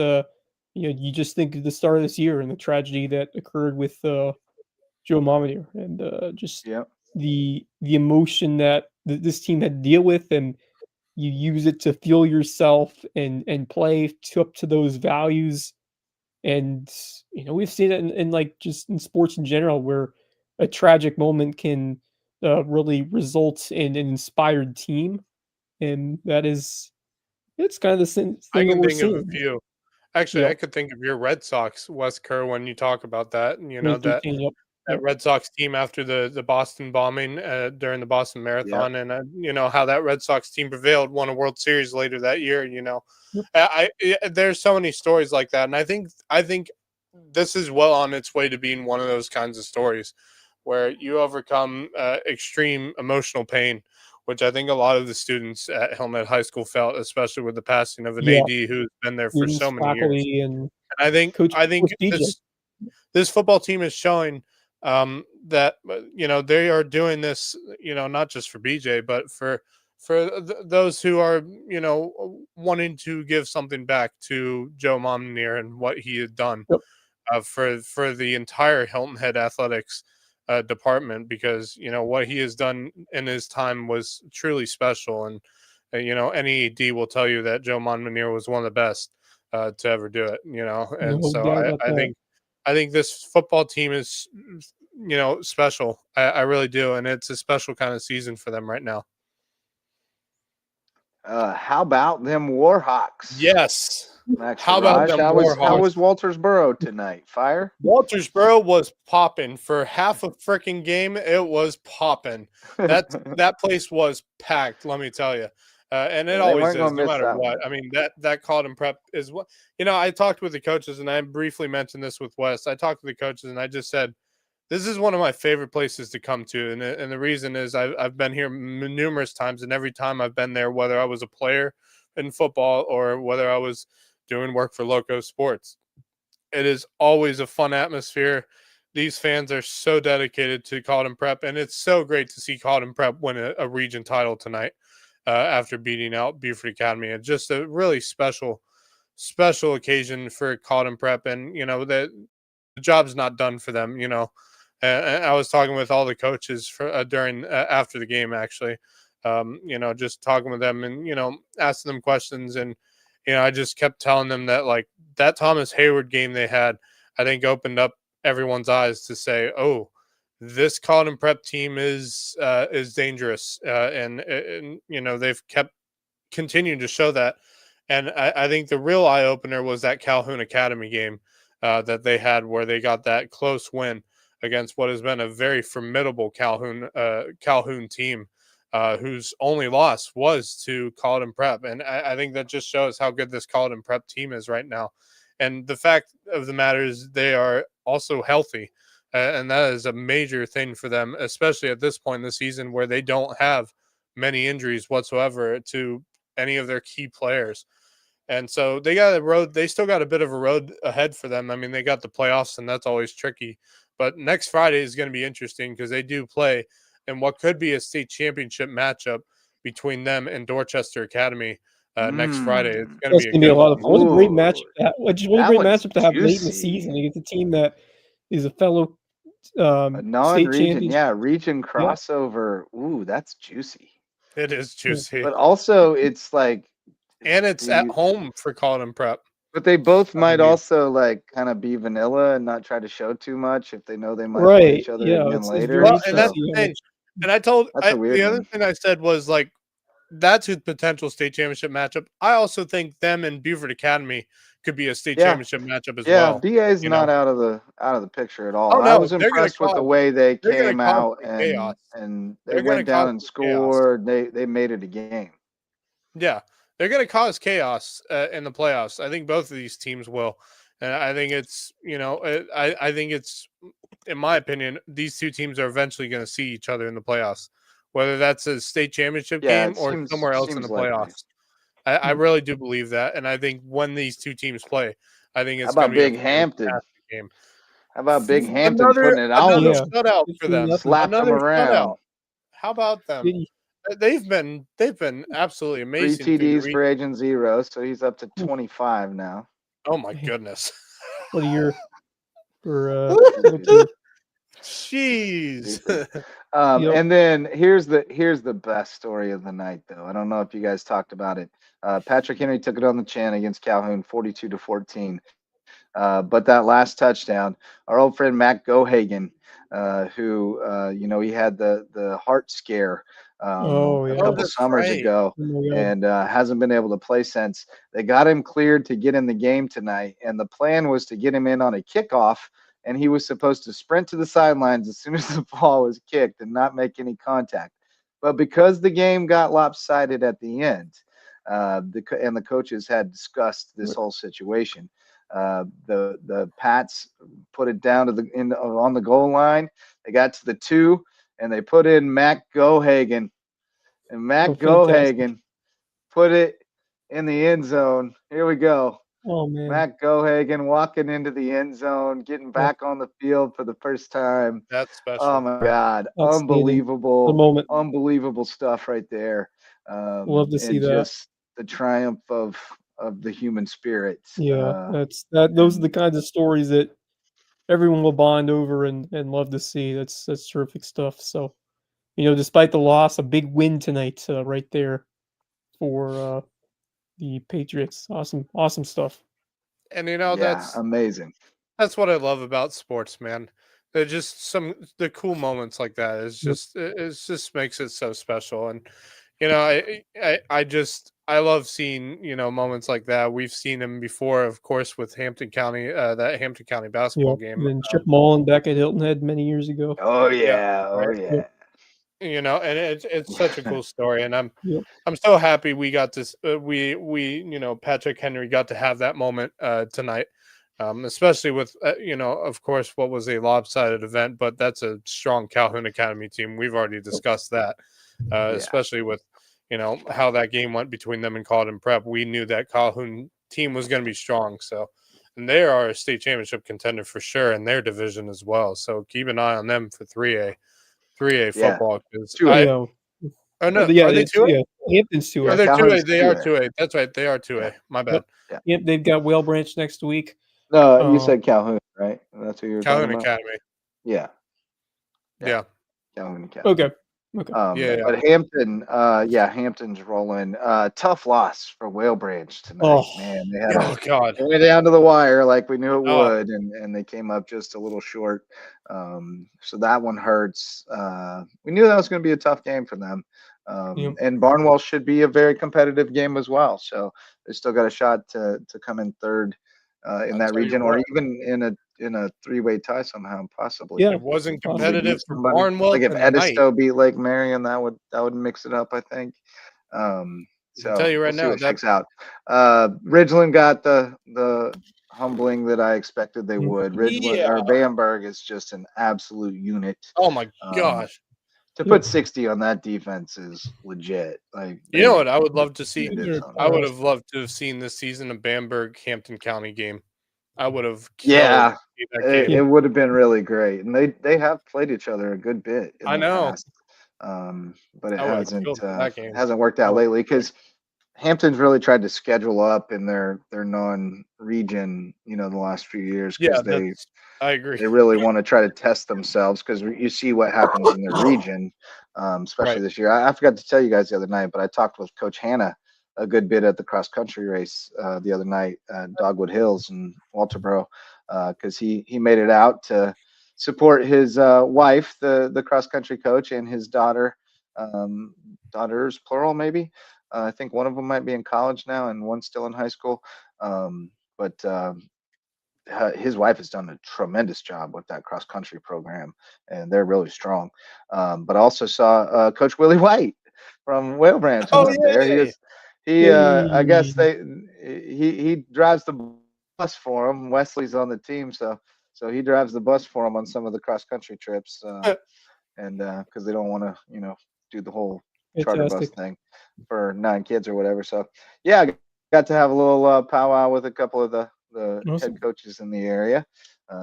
you just think of the start of this year and the tragedy that occurred with Joe Mominier, and just the emotion that this team had to deal with, and you use it to fuel yourself and play up to those values. And we've seen it in like just in sports in general, where a tragic moment can really result in an inspired team, and it's kind of the same I thing that can we're think of a seeing. few. Actually, I could think of your Red Sox, Wes Kerr, when you talk about that. And, that 2013, yep. that Red Sox team after the Boston bombing during the Boston Marathon, and how that Red Sox team prevailed, won a World Series later that year. There's so many stories like that, and I think this is well on its way to being one of those kinds of stories where you overcome extreme emotional pain, which I think a lot of the students at Helmet High School felt, especially with the passing of an AD who's been there for so many years. Faculty, and I think Coach BJ. this football team is showing that they are doing this, not just for BJ, but for those who are wanting to give something back to Joe Mominier and what he had done for the entire Hilton Head athletics department, because what he has done in his time was truly special. And any AD will tell you that Joe Mominier was one of the best to ever do it. And No so doubt about that. I think this football team is, special. I really do. And it's a special kind of season for them right now. How about them Warhawks? Yes. Max How about them Warhawks? How was Waltersboro tonight? Fire? Waltersboro was popping for half a freaking game. It was popping. That place was packed, let me tell you. And it always is, no matter what. I mean, that Colleton Prep is what, I talked with the coaches, and I briefly mentioned this with Wes. I talked with the coaches, and I just said, this is one of my favorite places to come to. And the reason is I've been here numerous times, and every time I've been there, whether I was a player in football or whether I was doing work for Lowco Sports, it is always a fun atmosphere. These fans are so dedicated to Colleton Prep, and it's so great to see Colleton Prep win a region title tonight after beating out Buford Academy. It's just a really special occasion for Colleton Prep, and the job's not done for them. And I was talking with all the coaches during after the game, actually. Just talking with them and asking them questions, and I just kept telling them that, like, that Thomas Hayward game they had, I think, opened up everyone's eyes to say, oh, this Colin Prep team is dangerous, and they've continued to show that. And I think the real eye opener was that Calhoun Academy game that they had, where they got that close win against what has been a very formidable Calhoun team, whose only loss was to Colin Prep. And I think that just shows how good this Colin Prep team is right now. And the fact of the matter is they are also healthy. And that is a major thing for them, especially at this point in the season where they don't have many injuries whatsoever to any of their key players. And so they still got a bit of a road ahead for them. I mean, they got the playoffs, and that's always tricky. But next Friday is going to be interesting because they do play in what could be a state championship matchup between them and Dorchester Academy next Friday. It's going to be a lot of fun. What a great matchup! What a great matchup to have late in the season against a team that is a fellow non-region, region crossover. Ooh, that's juicy. It is juicy, but also it's like, and it's at home for Colin Prep. But they both might also like kind of be vanilla and not try to show too much if they know they might play each other again later. Well, and that's the thing. And the other thing I said was like, that's a potential state championship matchup. I also think them and Beaufort Academy could be a state championship matchup as well. Yeah, BA's not out of the picture at all. Oh, no, I was impressed with the way they came out and they went down and scored. They made it a game. Yeah, they're going to cause chaos in the playoffs. I think both of these teams will. And I think it's, I think it's, in my opinion, these two teams are eventually going to see each other in the playoffs, whether that's a state championship game or somewhere else in the playoffs. I really do believe that. And I think when these two teams play, I think it's going to be a Binghamton game. How about Binghamton putting it out? Another shutout for them. Slap them around. Shutout. How about them? They've been absolutely amazing. 3 TDs for Agent Zero, so he's up to 25 now. Oh my goodness! What a year for jeez. And then here's the best story of the night, though. I don't know if you guys talked about it. Patrick Henry took it on the chin against Calhoun, 42-14. But that last touchdown, our old friend Matt Gohagen, who he had the heart scare a couple summers ago, and hasn't been able to play since. They got him cleared to get in the game tonight, and the plan was to get him in on a kickoff, and he was supposed to sprint to the sidelines as soon as the ball was kicked and not make any contact. But because the game got lopsided at the end, the coaches had discussed this whole situation, the Pats put it down to on the goal line. They got to the 2, and they put in Matt Gohagen, and Matt Gohagen put it in the end zone. Here we go. Oh man, Matt Gohagen walking into the end zone, getting back on the field for the first time. That's special. Oh my God, unbelievable stuff right there. Love to see that. Just the triumph of the human spirit. Yeah, those are the kinds of stories that everyone will bond over and love to see. That's terrific stuff. So, despite the loss, a big win tonight, right there for the Patriots. Awesome stuff. And that's amazing. That's what I love about sports, man. They're just the cool moments like that. It just makes it so special. And I love seeing moments like that. We've seen them before, of course, with Hampton County, that Hampton County basketball game. And then Chip Mullen back at Hilton Head many years ago. Oh yeah. And it's such a cool story, and I'm so happy we got this. Patrick Henry got to have that moment tonight, especially with of course, what was a lopsided event, but that's a strong Calhoun Academy team. We've already discussed that, especially with how that game went between them and Colin Prep. We knew that Calhoun team was going to be strong, so. And they are a state championship contender for sure in their division as well. So keep an eye on them for 3A football. Hampton's 2A. Hampton's 2A. Oh, they're 2A. They are 2A. That's right. They are 2A. My bad. Yep, they've got Whale Branch next week. No, you said Calhoun, right? That's who you were Calhoun talking about? Academy. Yeah. Yeah. Calhoun Academy. Okay. Okay. But Hampton, Hampton's rolling. Tough loss for Whale Branch tonight. Oh, Man, they had God. they went down to the wire like we knew it Oh. would, and they came up just a little short. So that one hurts. We knew that was going to be a tough game for them. And Barnwell should be a very competitive game as well. So they still got a shot to come in third in that region, or even in a three-way tie somehow, possibly. Yeah, It wasn't possibly. competitive for Somebody. Barnwell Like if tonight. Edisto beat Lake Marion, that would mix it up, I think. I So can tell you right we'll see now what shakes out. Ridgeland got the humbling that I expected they would. Ridgeland or Bamberg is just an absolute unit. Oh my gosh. To put 60 on that defense is legit. Like, you know what I would love to see? I would have loved to have seen this season a Bamberg Hampton County game. I would have yeah, that it would have been really great. And they have played each other a good bit in the know. past. But it hasn't worked out Oh. lately because Hampton's really tried to schedule up in their non-region, the last few years because I agree. they really want to try to test themselves because you see what happens in the region, especially this year. I forgot to tell you guys the other night, but I talked with Coach Hannah a good bit at the cross country race the other night at Dogwood Hills in Walterboro because he made it out to support his wife, the cross country coach, and his daughter, daughters plural maybe. I think one of them might be in college now and one's still in high school. His wife has done a tremendous job with that cross country program, and they're really strong. But I also saw Coach Willie White from Whale Branch was up there. I guess he drives the bus for him. Wesley's on the team, so he drives the bus for him on some of the cross country trips, and because they don't want to, do the whole charter bus thing for 9 kids or whatever. So yeah, I got to have a little powwow with a couple of the head coaches in the area,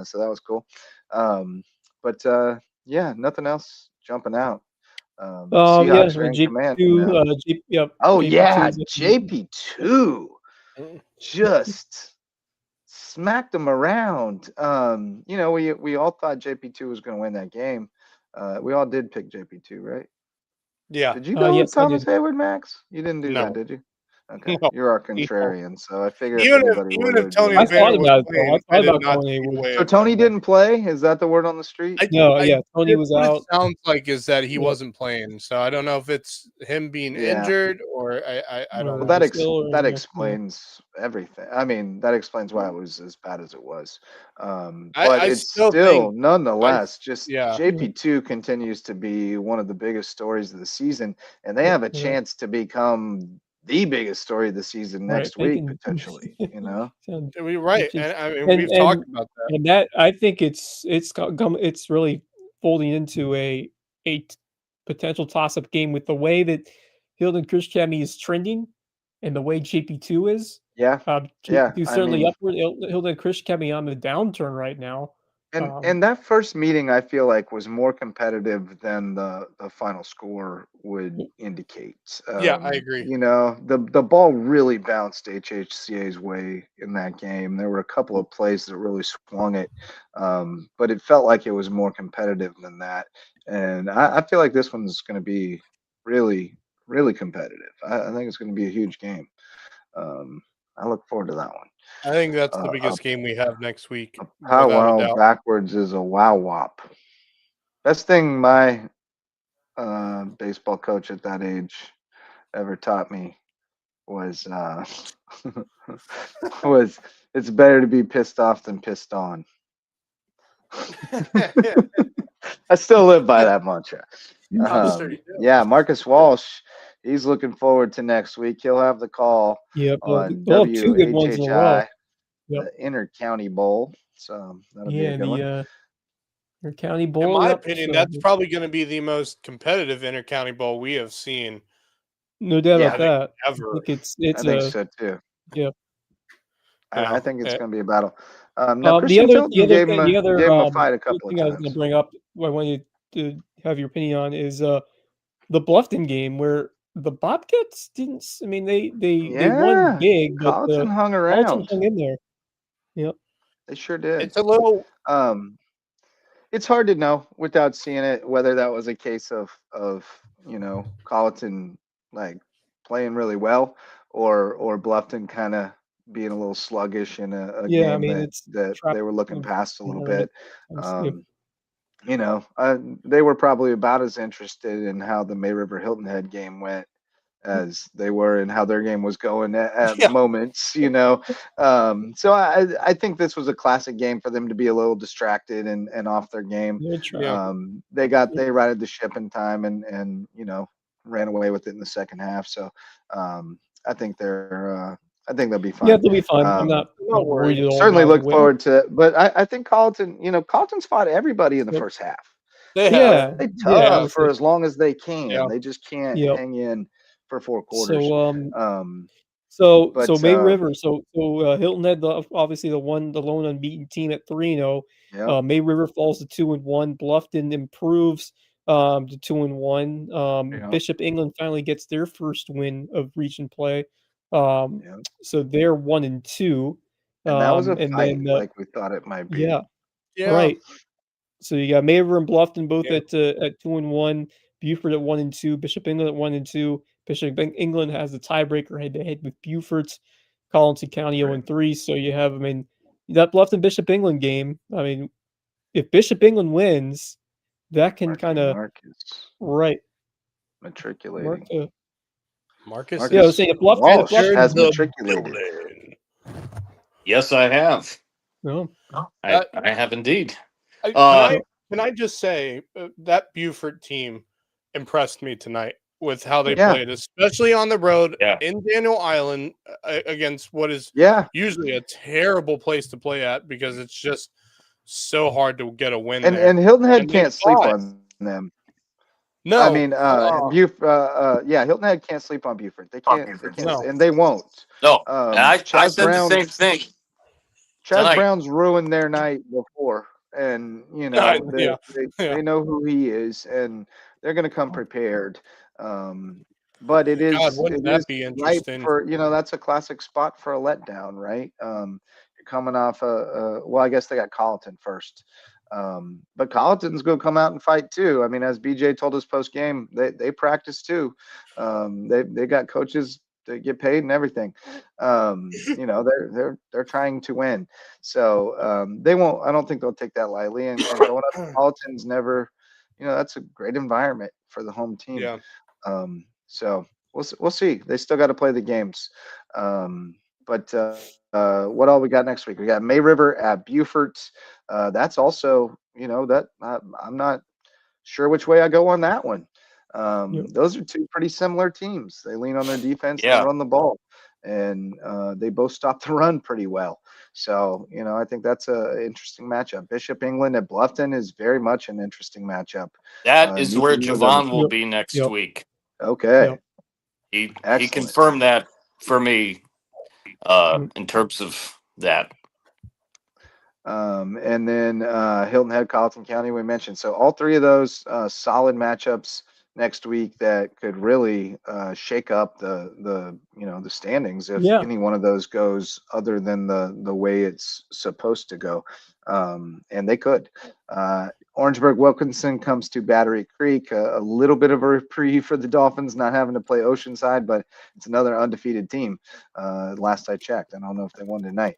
so that was cool. Nothing else jumping out. Seahawks are in command. JP2 just smacked them around. We all thought JP2 was going to win that game. We all did pick JP2, right? Yeah. Did you go with Thomas Hayward, Max? You didn't do that, did you? Okay, you're our contrarian, so I figured even if Tony Rivera was playing, I did not so Tony didn't play? Is that the word on the street? Tony was out. What it sounds like is that he wasn't playing, so I don't know if it's him being injured or I don't know. That explains everything. I mean, that explains why it was as bad as it was. But it's still nonetheless JP2 continues to be one of the biggest stories of the season, and they have a chance to become the biggest story of the season next week, potentially. Right, and we've talked about that. And that I think it's really folding into a potential toss-up game with the way that Hilden Christiani is trending, and the way JP2 is. JP2 certainly upward. Hilden Christiani on the downturn right now. And that first meeting, I feel like, was more competitive than the final score would indicate. I agree. The ball really bounced HHCA's way in that game. There were a couple of plays that really swung it, but it felt like it was more competitive than that. And I feel like this one's going to be really, really competitive. I think it's going to be a huge game. I look forward to that one. I think that's the biggest game we have next week. Powwow backwards is a wow wop. Best thing my baseball coach at that age ever taught me was it's better to be pissed off than pissed on. I still live by that mantra. Marcus Walsh, he's looking forward to next week. He'll have the call on WHHI, the Inter-County Bowl. So that'll be a good one. Inter-County Bowl. In my opinion, that's probably going to be the most competitive Inter-County Bowl we have seen. No doubt about that. Ever. I think so too. Yeah. I think it's going to be a battle. The other fight a couple of times. I was going to bring up, I want you to have your opinion on, is the Bluffton game where the Bobcats didn't. I mean, they won big, but Carlton hung around. Carlton hung in there. Yep, they sure did. It's a little. It's hard to know without seeing it whether that was a case of Colleton like playing really well, or Bluffton kind of being a little sluggish in a Yeah, I game mean, that it's they trapped were looking kind past a of little narrative. bit. Um, they were probably about as interested in how the May River Hilton Head game went as they were in how their game was going at Yeah. moments, So I think this was a classic game for them to be a little distracted and off their game. They're trapped. Yeah. They righted the ship in time and ran away with it in the second half. So I think I think they'll be Yeah, fine. they'll be fine. I'm Um, not worried at all Certainly about a look win. forward to it. But I think Carleton's fought everybody in the Yep. first half. They have. Yeah, They yeah, tough for honestly. as long as they can. Yeah. They just can't Yep. hang in for 4 quarters. So, Um, so but May River, Hilton Head, obviously the lone unbeaten team at 3-0. yeah, May River falls to 2-1. Bluffton improves to 2-1. yeah, Bishop England finally gets their first win of region play. Um, yeah. so they're 1-2. And that was a And fight then like we thought it might be. yeah, Yeah. right. So you got May River and Bluffton both Yeah. at 2-1, Beaufort at 1-2, Bishop England at 1-2. Bishop England has the tiebreaker head to head with Beaufort's, Collinson County Right. 0-3. So you have, I mean, that Bluffton Bishop England game. I mean, if Bishop England wins, that can kind of Marcus right mark matriculating. the Marcus yeah. I was Marcus saying if Walsh Bluffton has the matriculated. building. Yes, I have. no, I have indeed. Can I just say that Beaufort team impressed me tonight with how they Yeah. played, especially on the road Yeah. in Daniel Island against what is Yeah. usually a terrible place to play at because it's just so hard to get a win And there. and Hilton Head And they can't sleep fought. on them. No, I mean, Hilton Head can't sleep on Beaufort. They can't, No. and they won't. No, I Chaz said the same thing. Chaz tonight. Brown's ruined their night before, and Yeah. they know who he is, and they're going to come prepared. But it is God, wouldn't that be ripe interesting? for that's a classic spot for a letdown, right? You're coming off well, I guess they got Colleton first. But Colleton's going to come out and fight too. I mean, as BJ told us post game, they practice too. They got coaches to get paid and everything. They're trying to win. So they won't. I don't think they'll take that lightly. And going up to Colleton's never. That's a great environment for the home team. Yeah. So we'll see. They still got to play the games. But what all we got next week? We got May River at Beaufort. That's also, that I'm not sure which way I go on that one. Those are two pretty similar teams. They lean on their defense and run the ball, and they both stop the run pretty well. So, I think that's an interesting matchup. Bishop England at Bluffton is very much an interesting matchup. That is where neither of Javon them- will be next week. Okay. He Excellent. confirmed that for me in terms of that. And then Hilton Head, Colleton County, we mentioned. So all three of those solid matchups next week that could really shake up the standings if any one of those goes other than the way it's supposed to go. And they could. Orangeburg Wilkinson comes to Battery Creek, a little bit of a reprieve for the Dolphins not having to play Oceanside, but it's another undefeated team. Last I checked, I don't know if they won tonight.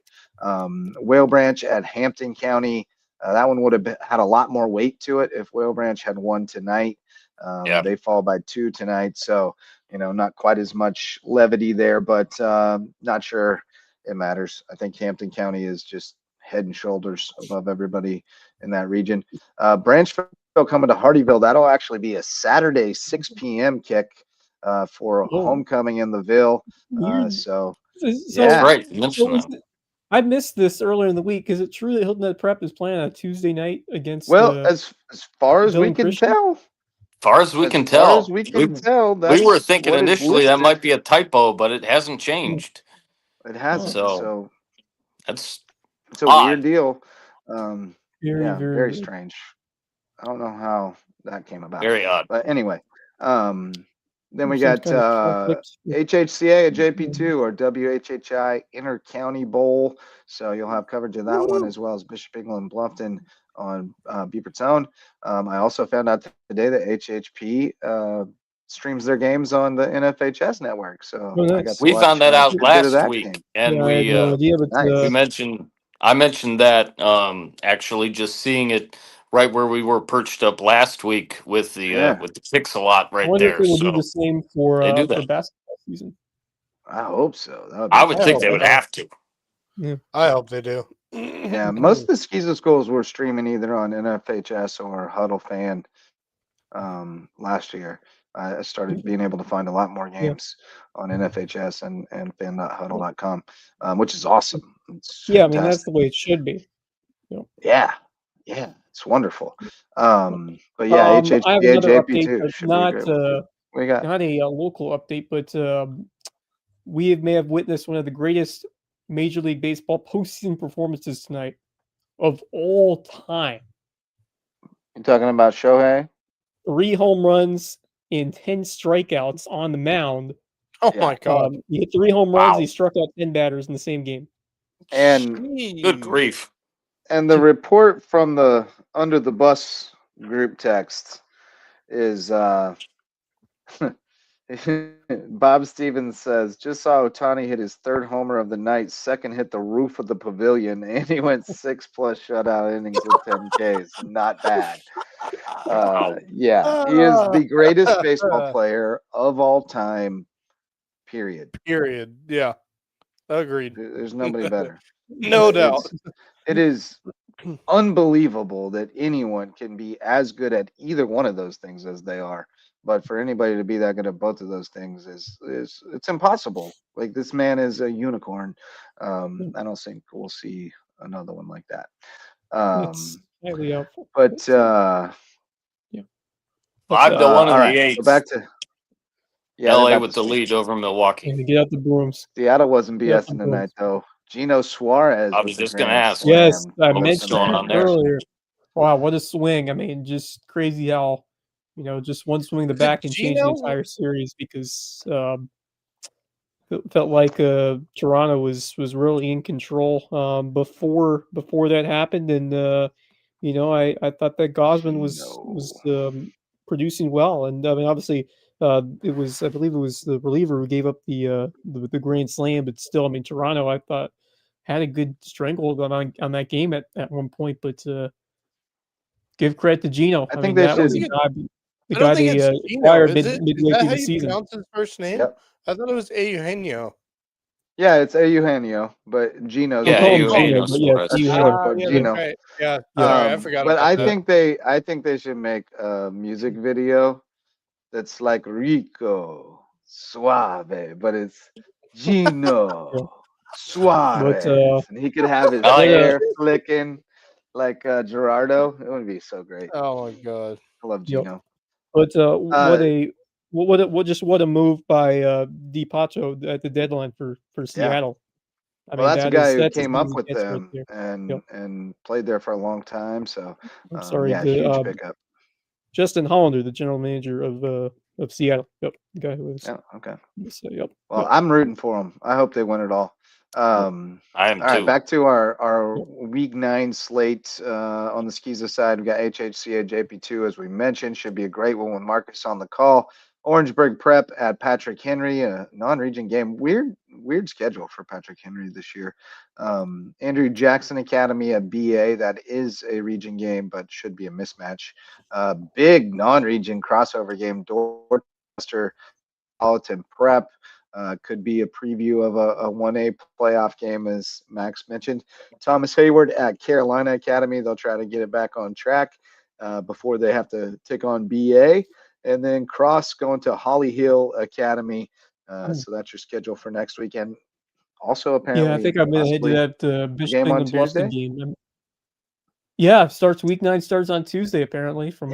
Whale Branch at Hampton County, that one would have had a lot more weight to it if Whale Branch had won tonight. They fall by 2 tonight, so not quite as much levity there, but not sure it matters. I think Hampton County is just head and shoulders above everybody in that region. Branchville coming to Hardyville. That'll actually be a Saturday 6 p.m. kick for homecoming in the Ville. So That's right. You mentioned that. I missed this earlier in the week because it's really Hilton Head Prep is playing on a Tuesday night against. As far as we can tell. Far as we can tell, we were thinking initially that might be a typo, but it hasn't changed. It hasn't. So it's a weird deal. Very strange. I don't know how that came about. Very odd. But anyway, Then we Seems got kind of conflict. HHCA at JP2 or WHHI Inter-County Bowl. So you'll have coverage of that one as well as Bishop England Bluffton on Beaufort Zone. I also found out today that HHP streams their games on the NFHS network. So Oh, I got nice. to We watch found that a out good bit of last that week, game. and Yeah, I had we no idea, but Nice. I mentioned that actually just seeing it right where we were perched up last week with the Yeah, Pix-a-lot I right wonder if there. they will do the So same they do for that. basketball season. I hope so. That would be I would I think hope they fantastic. would they do. have to. Yeah. I hope they do. Yeah, most of the Skeezer schools were streaming either on NFHS or Huddle Fan last year. I started being able to find a lot more Yeah. games on NFHS and fan.huddle.com, which is awesome. It's Yeah, I mean that's fantastic. the way it should be. Yeah, yeah, it's wonderful. But yeah, I have HHPA another update, JP2 but should be a great one too. We got not a local update, but may have witnessed one of the greatest Major League Baseball postseason performances tonight of all time. you talking about Shohei? 3 home runs and 10 strikeouts on the mound. Oh Yeah. my God! He hit 3 home runs. Wow. He struck out 10 batters in the same game. And Good grief. And the report from the Under the Bus group text is Bob Stevens says, just saw Otani hit his third homer of the night, second hit the roof of the pavilion, and he went 6+ shutout innings with 10 Ks. Not bad. Yeah, he is the greatest baseball player of all time, period. Period. Yeah, agreed. There's nobody better. No doubt. It is unbelievable that anyone can be as good at either one of those things as they are. But for anybody to be that good at both of those things is it's impossible. Like, this man is a unicorn. I don't think we'll see another one like that. It's highly helpful. But Yeah. 5-1 all in right, the go eighth. back to they're LA about with to the sweep. lead over Milwaukee. And to get out the brooms. Seattle wasn't Get out the BSing tonight brooms. though. Gino Suarez I was with the just gonna grand ask. Yes, slam. I What was mentioned going that on there? earlier. Wow, what a swing. I mean, just crazy how, just one swing in the Is it back and change the Gino? entire series because it felt like Toronto was really in control before that happened, and I thought that Gosman was producing well, and I mean obviously I believe it was the reliever who gave up the grand slam, but still I mean Toronto I thought had a good stranglehold on that game at one point, but give credit to Gino. I I think mean they that was should. the I don't guy think they it's Gino. acquired Is it? Is midway that through how the you season. pronounce his first name? Yep. I thought it was Eugenio. Yeah, it's Eugenio, but Gino's Yeah, We'll call him Eugenio Gino, but yeah, Suarez. Eugenio. short for Yeah, Gino. that's right. Yeah, sorry, I forgot But about I that. think they should make a music video that's like Rico Suave, but it's Gino Yeah. Suarez, and he could have his I like it. hair flicking like Gerardo. It would be so great. Oh my God. I love Yep. Gino. But what a move by Di Pacho at the deadline for Seattle. I Well, mean that's a guy who that's as came good up as it with gets right them there. and Yep. played there for a long time. So I'm sorry, yeah, huge pickup. Justin Hollander, the general manager of Seattle. Yep, the guy who was. Yeah. Okay. Yep. Well, Yep. I'm rooting for them. I hope they win it all. I am All right, too. back to our week 9 slate on the Skeezer side. We got HHCA JP2, as we mentioned. Should be a great one with Marcus on the call. Orangeburg Prep at Patrick Henry, a non-region game. Weird schedule for Patrick Henry this year. Andrew Jackson Academy at BA. That is a region game, but should be a mismatch. Big non-region crossover game. Dorchester Metropolitan Prep. Could be a preview of a 1A playoff game, as Max mentioned. Thomas Hayward at Carolina Academy. They'll try to get it back on track before they have to take on BA. And then Cross going to Holly Hill Academy. So that's your schedule for next weekend. Also, apparently, yeah, I think I've been ahead to that Bishop game on England Bluffton Tuesday? game. Yeah, starts week 9 starts on Tuesday apparently. From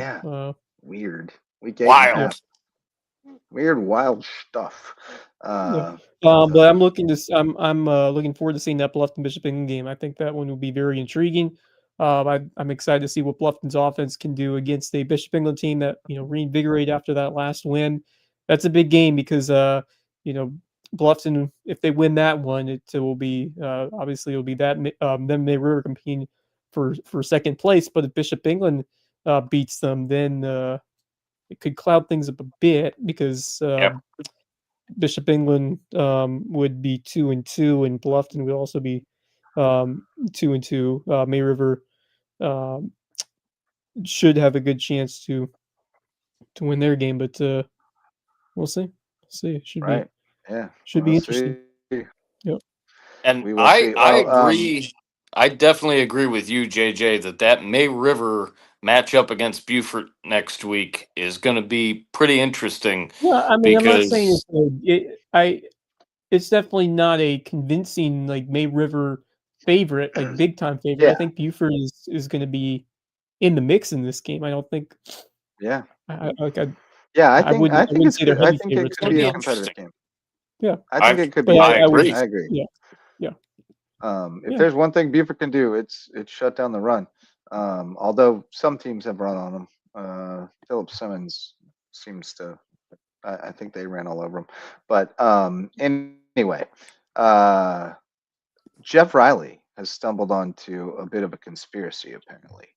weird. Week 8 Wild. Weird, wild stuff. But I'm looking forward to seeing that Bluffton Bishop England game. I think that one will be very intriguing. I'm excited to see what Bluffton's offense can do against a Bishop England team that reinvigorate after that last win. that's a big game because you know, Bluffton, if they win that one, it will be obviously it'll be that them May River competing for second place. But if Bishop England beats them, then it could cloud things up a bit because Yep. Bishop England would be 2-2, and Bluffton would also be 2-2. May River um, should have a good chance to win their game, but we'll see. See, it Right. Yeah. should be We'll interesting. see. Yep. And We will I see. I Well, agree. I definitely agree with you, JJ, that May River matchup against Beaufort next week is going to be pretty interesting Yeah, I mean, I'm not saying because it's definitely not a convincing like May River favorite, like big time favorite. I yeah. think Buford is going to be in the mix in this game. I don't think Yeah. like Yeah. I I think wouldn't it's say they're good. I heavy think it favorites could right going to be be a now. competitive interesting. game. Yeah, I think it could but be I interesting. agree. I agree. yeah, yeah, If yeah. there's one thing Buford can do, it's shut down the run. Although some teams have run on him. Philip Simmons seems to. I think they ran all over him. But anyway, uh, Jeff Riley has stumbled onto a bit of a conspiracy. Apparently,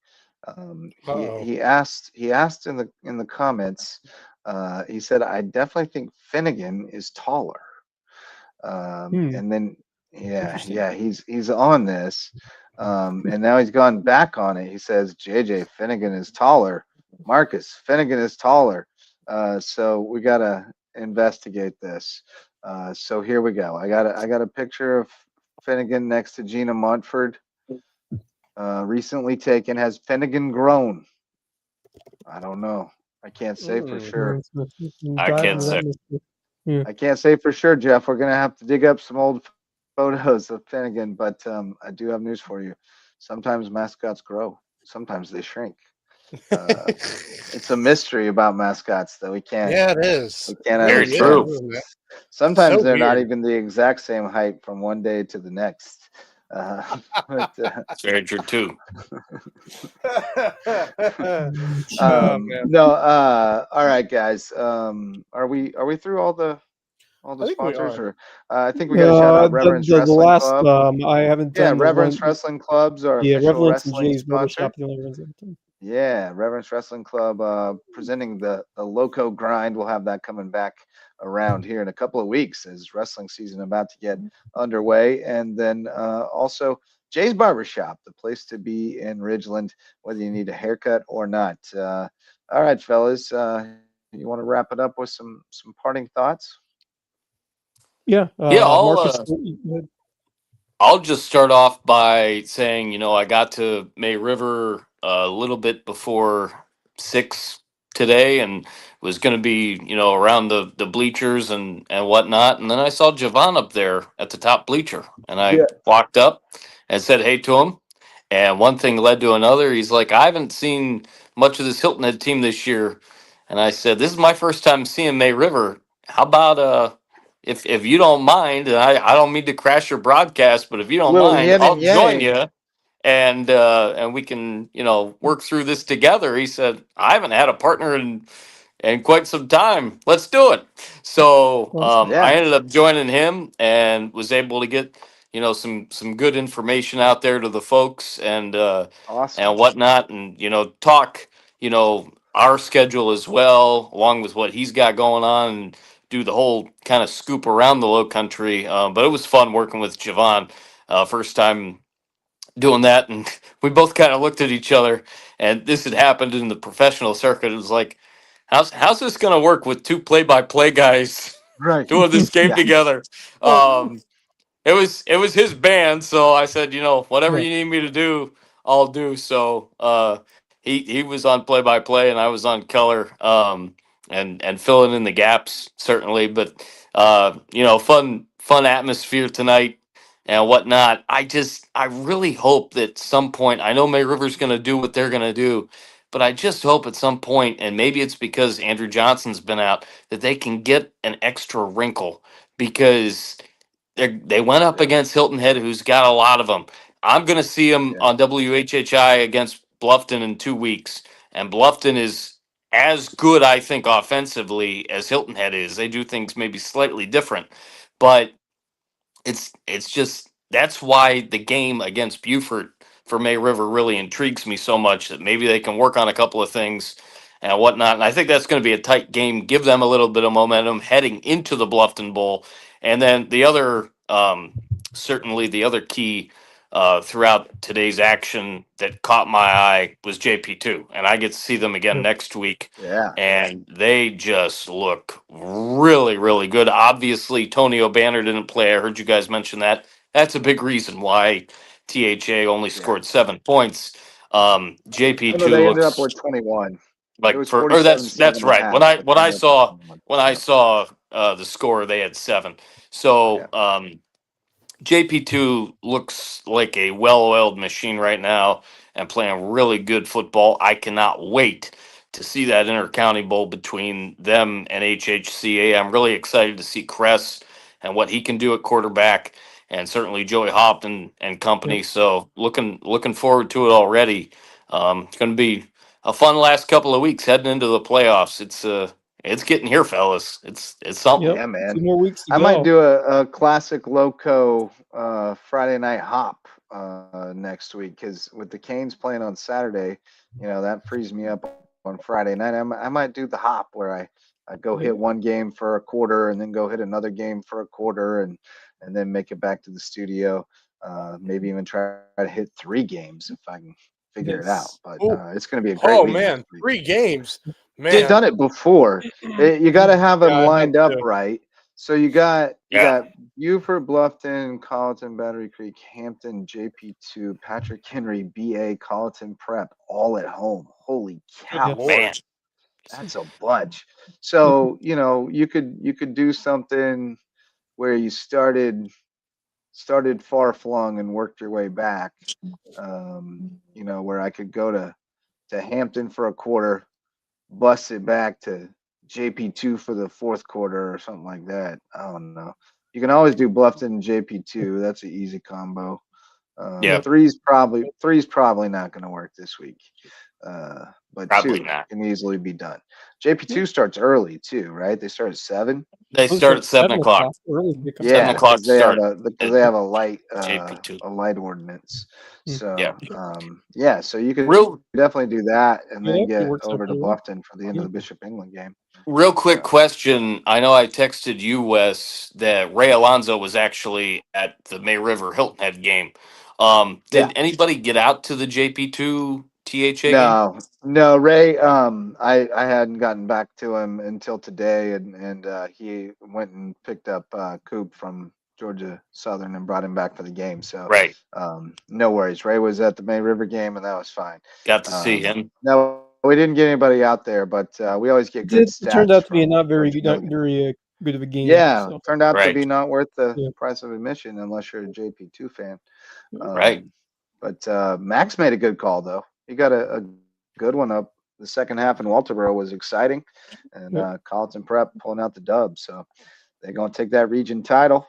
Uh-oh. he asked in the comments. He said, "I definitely think Finnegan is taller." Hmm. And then Interesting. he's on this, and now he's gone back on it. He says JJ Finnegan is taller, Marcus Finnegan is taller. So we gotta investigate this. So here we go. I got a picture of Finnegan next to Gina Montford, recently taken. Has Finnegan grown? I don't know. I can't say for Mm. sure. I Dive can't into say. that mystery. Yeah. I can't say for sure, Jeff. We're gonna have to dig up some old photos of Finnegan, but I do have news for you. Sometimes mascots grow. Sometimes they shrink. Uh, it's a mystery about mascots that Yeah, it is. we can't It Very really understand. true. is, isn't it? Sometimes So they're not weird. even the exact same height from one day to the next. But It's very true too. Oh man, no. All right, guys. Are we through all the I think we sponsors, are. or I think we got to shout out Reverence The Wrestling last Club. I haven't Yeah, done the Reverence one. Wrestling Club's our Yeah, official Revelance and wrestling Jay's sponsor. Barbershop. The only ones I've done. Yeah, Reverence Wrestling Club presenting the Loco Grind. We'll have that coming back around here in a couple of weeks as wrestling season about to get underway. And then also Jay's Barbershop, the place to be in Ridgeland, whether you need a haircut or not. All right, fellas, you want to wrap it up with some parting thoughts? Yeah, Yeah, Marcus. I'll just start off by saying, I got to May River a little bit before 6 today and was going to be, around the bleachers and whatnot. And then I saw Javon up there at the top bleacher and I Yeah. walked up and said hey to him. And one thing led to another. He's like, I haven't seen much of this Hilton Head team this year. And I said, this is my first time seeing May River. How about if you don't mind, and I don't mean to crash your broadcast, but if you don't Little mind, yin I'll and join yang. you and we can, work through this together. He said, I haven't had a partner in quite some time. Let's do it. So Awesome. I Yeah, ended up joining him and was able to get some good information out there to the folks awesome. and whatnot, and talk our schedule as well, along with what he's got going on, and do the whole kind of scoop around the Low Country. But it was fun working with Javon. First time doing that, and we both kind of looked at each other, and this had happened in the professional circuit. It was like, how's this going to work with two play-by-play guys Right. doing this game Yeah. together? Um, it was his band, so I said, whatever Yeah. you need me to do, I'll do. So he was on play-by-play, and I was on color, and filling in the gaps certainly. But fun atmosphere tonight and whatnot. I really hope that some point, I know May River's going to do what they're going to do, but I just hope at some point, and maybe it's because Andrew Johnson's been out, that they can get an extra wrinkle because they went up Yeah. against Hilton Head, who's got a lot of them. I'm going to see them Yeah. on WHHI against Bluffton in 2 weeks, and Bluffton is as good, I think, offensively as Hilton Head is. They do things maybe slightly different, but it's just that's why the game against Buford for May River really intrigues me so much, that maybe they can work on a couple of things and whatnot. And I think that's going to be a tight game, give them a little bit of momentum heading into the Bluffton Bowl. And then the other, certainly the other key throughout today's action that caught my eye was JP2. And I get to see them again next week. Yeah. And they just look really, really good. Obviously, Tony O'Banner didn't play. I heard you guys mention that. That's a big reason why THA only scored 7 points. Oh, no, JP2 they ended up looks with 21. It like was or 47 that's 7 at right. half, but When they I ended up with saw 21. when I Yep. saw the score, they had 7. Yeah. So JP2 looks like a well-oiled machine right now and playing really good football. I cannot wait to see that Inter-County Bowl between them and HHCA. I'm really excited to see Kress and what he can do at quarterback, and certainly Joey Hopton and company. So looking forward to it already. It's going to be a fun last couple of weeks heading into the playoffs. It's getting here, fellas. It's something. Yep. Yeah, man. 2 more weeks to I might go. do a classic Loco Friday night hop next week, because with the Canes playing on Saturday, that frees me up on Friday night. I might do the hop where I go hit one game for a quarter and then go hit another game for a quarter and then make it back to the studio. Maybe even try to hit 3 games if I can figure it out. But it's going to be a great Oh week man, next week. 3 games. Man, They've done it before. You got to have them Yeah, I have lined up to. right. So you got Yeah. Buford, Bluffton, Colleton, Battery Creek, Hampton, JP2, Patrick Henry, BA, Colleton Prep, all at home. Holy cow, Man. that's a bunch. So you could do something where you started far flung and worked your way back. Where I could go to Hampton for a quarter, bust it back to JP2 for the fourth quarter or something like that. I don't know. You can always do Bluffton and JP2. That's an easy combo. Yeah. Three's probably not going to work this week. But Probably 2 not. can easily be done. JP2 starts early too, right? They start at 7. They start at 7 o'clock. Early pickup. 7 Yeah, o'clock because they have start. a light JP2. ordinance. So Yeah. so you could Real definitely do that and then Yeah, it get works out over to pretty well. Bluffton for the end of the Bishop England game. Real quick So. question. I know I texted you, Wes, that Ray Alonso was actually at the May River Hilton Head game. Did anybody get out to the JP2 THA game? No, Ray. I hadn't gotten back to him until today, and he went and picked up Coop from Georgia Southern and brought him back for the game. So Right. no worries. Ray was at the May River game, and that was fine. Got to see him. No, we didn't get anybody out there, but we always get good stats. It turned out to be from not very Coach Milligan. good of a game. Yeah, So. turned out to Right. be not worth the price of admission unless you're a JP2 fan. Right. But Max made a good call, though. He got a good one up. The second half in Walterboro was exciting, and Colleton Prep pulling out the dub. So they're going to take that region title.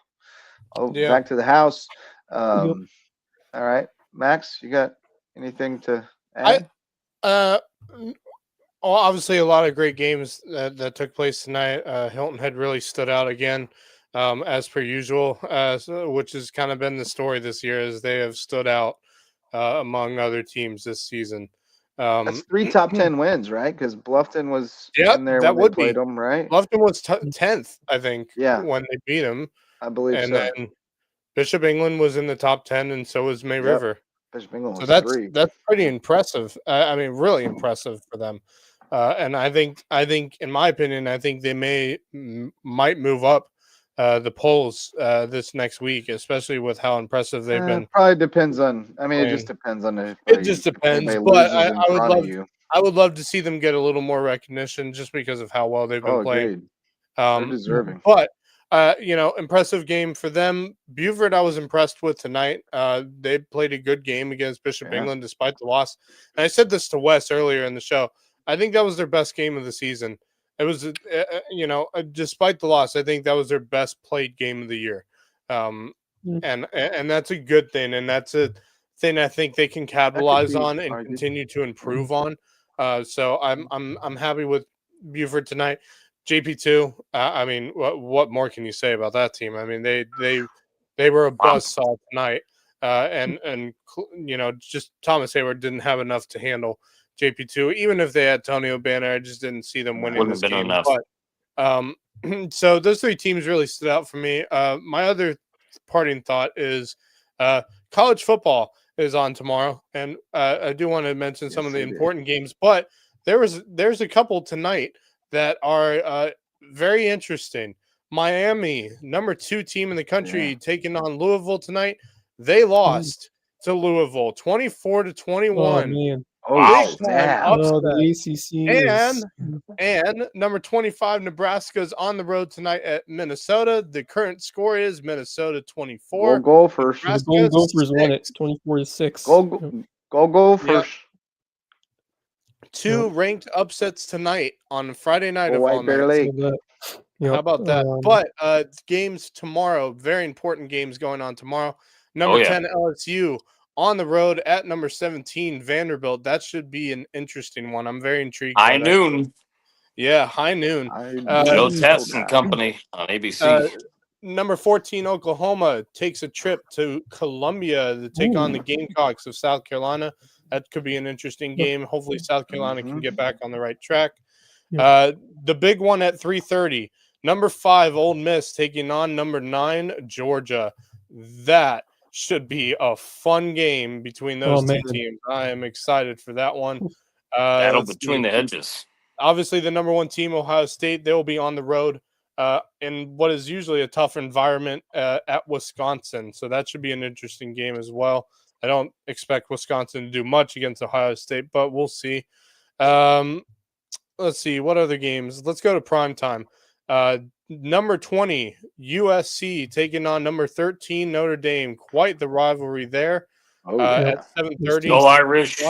Back to the house. All right, Max, you got anything to add? Obviously, a lot of great games that took place tonight. Hilton Head really stood out again, as per usual, which has kind of been the story this year, as they have stood out among other teams this season. That's 3 top 10 wins, right? Because Bluffton was in there that when would they played be. them, right? Bluffton was 10th, I think, Yeah, when they beat them. I believe And so. then Bishop England was in the top 10, and so was May River. Bishop England was So 3. that's pretty impressive. I mean, really impressive for them. And I think, in my opinion, I think they might move up the polls this next week, especially with how impressive they've been. Probably depends on. I mean, playing. it just depends on if It just depends, but I would love to see them get a little more recognition just because of how well they've been playing. Agreed. They're deserving. But impressive game for them. Buford, I was impressed with tonight. They played a good game against Bishop England despite the loss. And I said this to Wes earlier in the show. I think that was their best game of the season. It was, despite the loss, I think that was their best played game of the year. And that's a good thing. And that's a thing I think they can capitalize on and continue to improve on. So I'm happy with Buford tonight. JP2. I mean, what more can you say about that team? I mean, they were a buzzsaw tonight, and just Thomas Hayward didn't have enough to handle JP2. Even if they had Tony O'Banner, I just didn't see them winning this game. Enough. But so those three teams really stood out for me. My other parting thought is college football is on tomorrow, and I do want to mention some of the important games, but there's a couple tonight that are very interesting. Miami, number 2 team in the country, taking on Louisville tonight. They lost to Louisville 24-21. Oh man! Oh, the ACC and number 25 Nebraska is on the road tonight at Minnesota. The current score is Minnesota 24. Go Gophers. The Golden Gophers won it 24-6. Go Gophers. Yep. 2 ranked upsets tonight on Friday night of all nights. How about that? But games tomorrow, very important games going on tomorrow. Number 10 LSU on the road at number 17 Vanderbilt. That should be an interesting one. I'm very intrigued. High noon. Yeah, high noon. Joe Tess and company on ABC. Number 14 Oklahoma takes a trip to Columbia to take on the Gamecocks of South Carolina. That could be an interesting game. Hopefully South Carolina can get back on the right track. The big one at 3:30. Number 5 Ole Miss taking on number 9 Georgia. That should be a fun game between those two teams. I am excited for that one. Battle between the hedges. Obviously, the number 1 team, Ohio State, they will be on the road in what is usually a tough environment at Wisconsin. So that should be an interesting game as well. I don't expect Wisconsin to do much against Ohio State, but we'll see. Let's see. What other games? Let's go to primetime. Number 20, USC taking on number 13, Notre Dame. Quite the rivalry there at 7:30. Go Irish.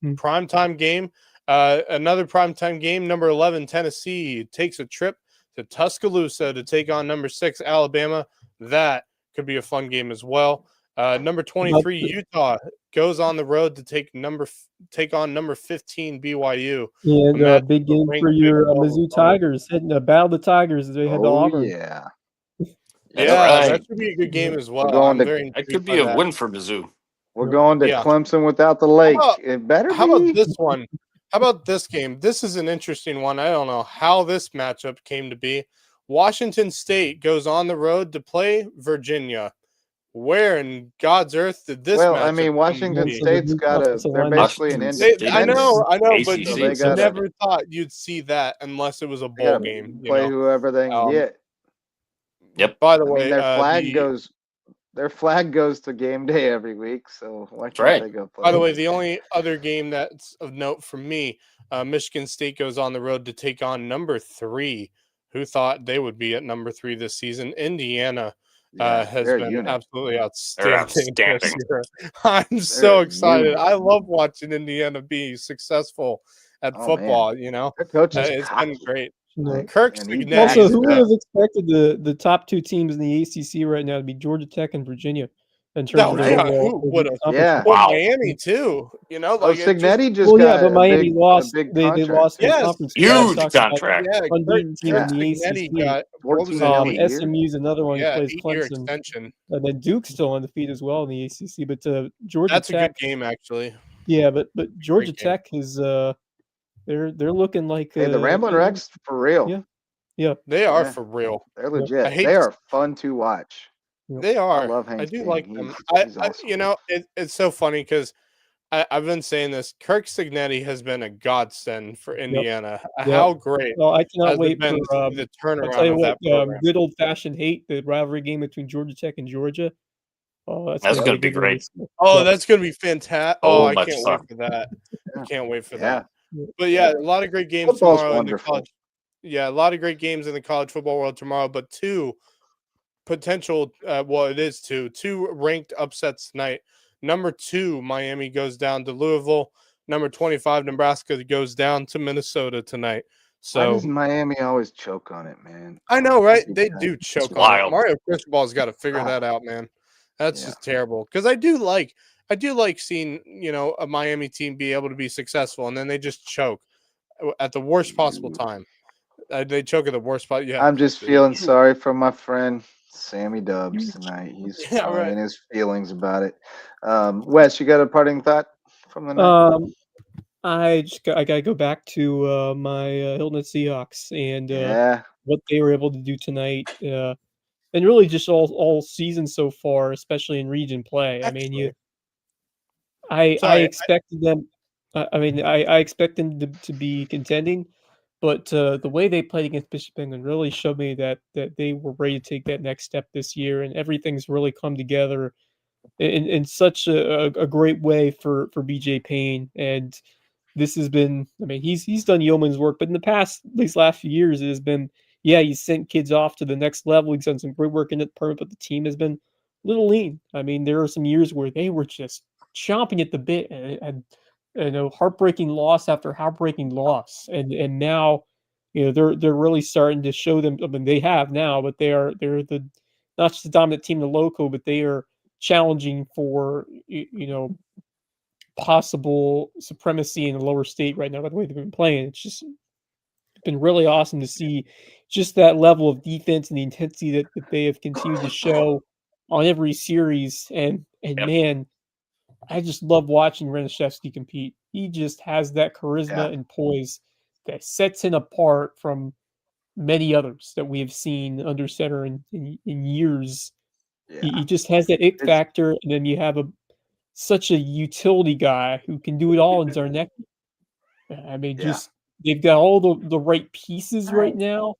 Primetime game. Another primetime game, number 11, Tennessee takes a trip to Tuscaloosa to take on number 6, Alabama. That could be a fun game as well. Number 23, Utah goes on the road to take on number 15, BYU. Yeah, big game for your Mizzou Tigers. Battle the Tigers. They head to Auburn. Yeah. That should be a good game as well. That could be a win for Mizzou. We're going to Clemson without the lake. It better be. How about this one? How about this game? This is an interesting one. I don't know how this matchup came to be. Washington State goes on the road to play Virginia. Where in God's earth did this? Well, I mean, Washington State's got they're basically an independent. I know, but ACC. you never thought you'd see that unless it was a bowl game. Play whoever they can get. Yep. By the way, their flag goes to game day every week, so why can't they go play? By the way, the only other game that's of note for me, Michigan State goes on the road to take on number 3. Who thought they would be at number 3 this season? Indiana. Has been absolutely outstanding this year. I'm so excited. I love watching Indiana be successful at football. Man. Their coach it's been great. Kirk also, who would have expected the top 2 teams in the ACC right now to be Georgia Tech and Virginia? In terms of who would have? Yeah, Miami too. Signetti just got but Miami lost. They lost the conference. Huge contract. Unbeaten team in the ACC. SMU's another one who plays Clemson. Extension. And then Duke's still undefeated as well in the ACC. But Georgia That's Tech, a good game actually. Yeah, but Georgia Tech is they're looking like the Ramblin' Wrecks for real. Yeah, they are for real. They're legit. They are fun to watch. They are. I love Haynes. I do King. like them. Awesome. It's so funny because I've been saying this. Kirk Signetti has been a godsend for Indiana. How great! Well, I cannot wait for the turnaround. I'll tell you of what, that program. good old fashioned hate, the rivalry game between Georgia Tech and Georgia. Oh, that's going to be great. Oh, that's going to be fantastic. I can't fun. wait for that. I can't wait for that. But a lot of great games tomorrow in the college. Yeah, a lot of great games in the college football world tomorrow, but 2 potential it is 2 ranked upsets tonight. Number 2 Miami goes down to Louisville. Number 25 Nebraska goes down to Minnesota tonight. So why does Miami always choke on it, man? I know, right? They do choke on it. Wild. Mario Cristobal's got to figure that out, man. That's just terrible. Because I do like I do like seeing, a Miami team be able to be successful, and then they just choke at the worst possible time. They choke at the worst spot. Yeah. I'm just feeling sorry for my friend Sammy Dubs tonight. He's Yeah, probably right. in his feelings about it. Wes, you got a parting thought from the night? I gotta go back to my Hilton Seahawks and Yeah, what they were able to do tonight, and really just all season so far, especially in region play. I mean, Actually, I sorry. expected them. I expect them to be contending, but the way they played against Bishop England really showed me that they were ready to take that next step this year, and everything's really come together in such a great way for BJ Payne. And this has been, I mean, he's done yeoman's work, but in the past, these last few years, it has been, yeah, he's sent kids off to the next level. He's done some great work in the department, but the team has been a little lean. I mean, there are some years where they were just chomping at the bit, and heartbreaking loss after heartbreaking loss, and now, they're really starting to show them. I mean, they have now, but they're the not just the dominant team in the Loco, but they are challenging for possible supremacy in the lower state right now by the way they've been playing. It's just been really awesome to see just that level of defense and the intensity that they have continued to show on every series. And Yep. man, I just love watching Renishevsky compete. He just has that yeah, charisma and poise that sets him apart from many others that we have seen under center in years. He yeah. just has that it It's factor, and then you have such a utility guy who can do it all in Zarnecki. I mean, yeah. just they've got all the right pieces right now.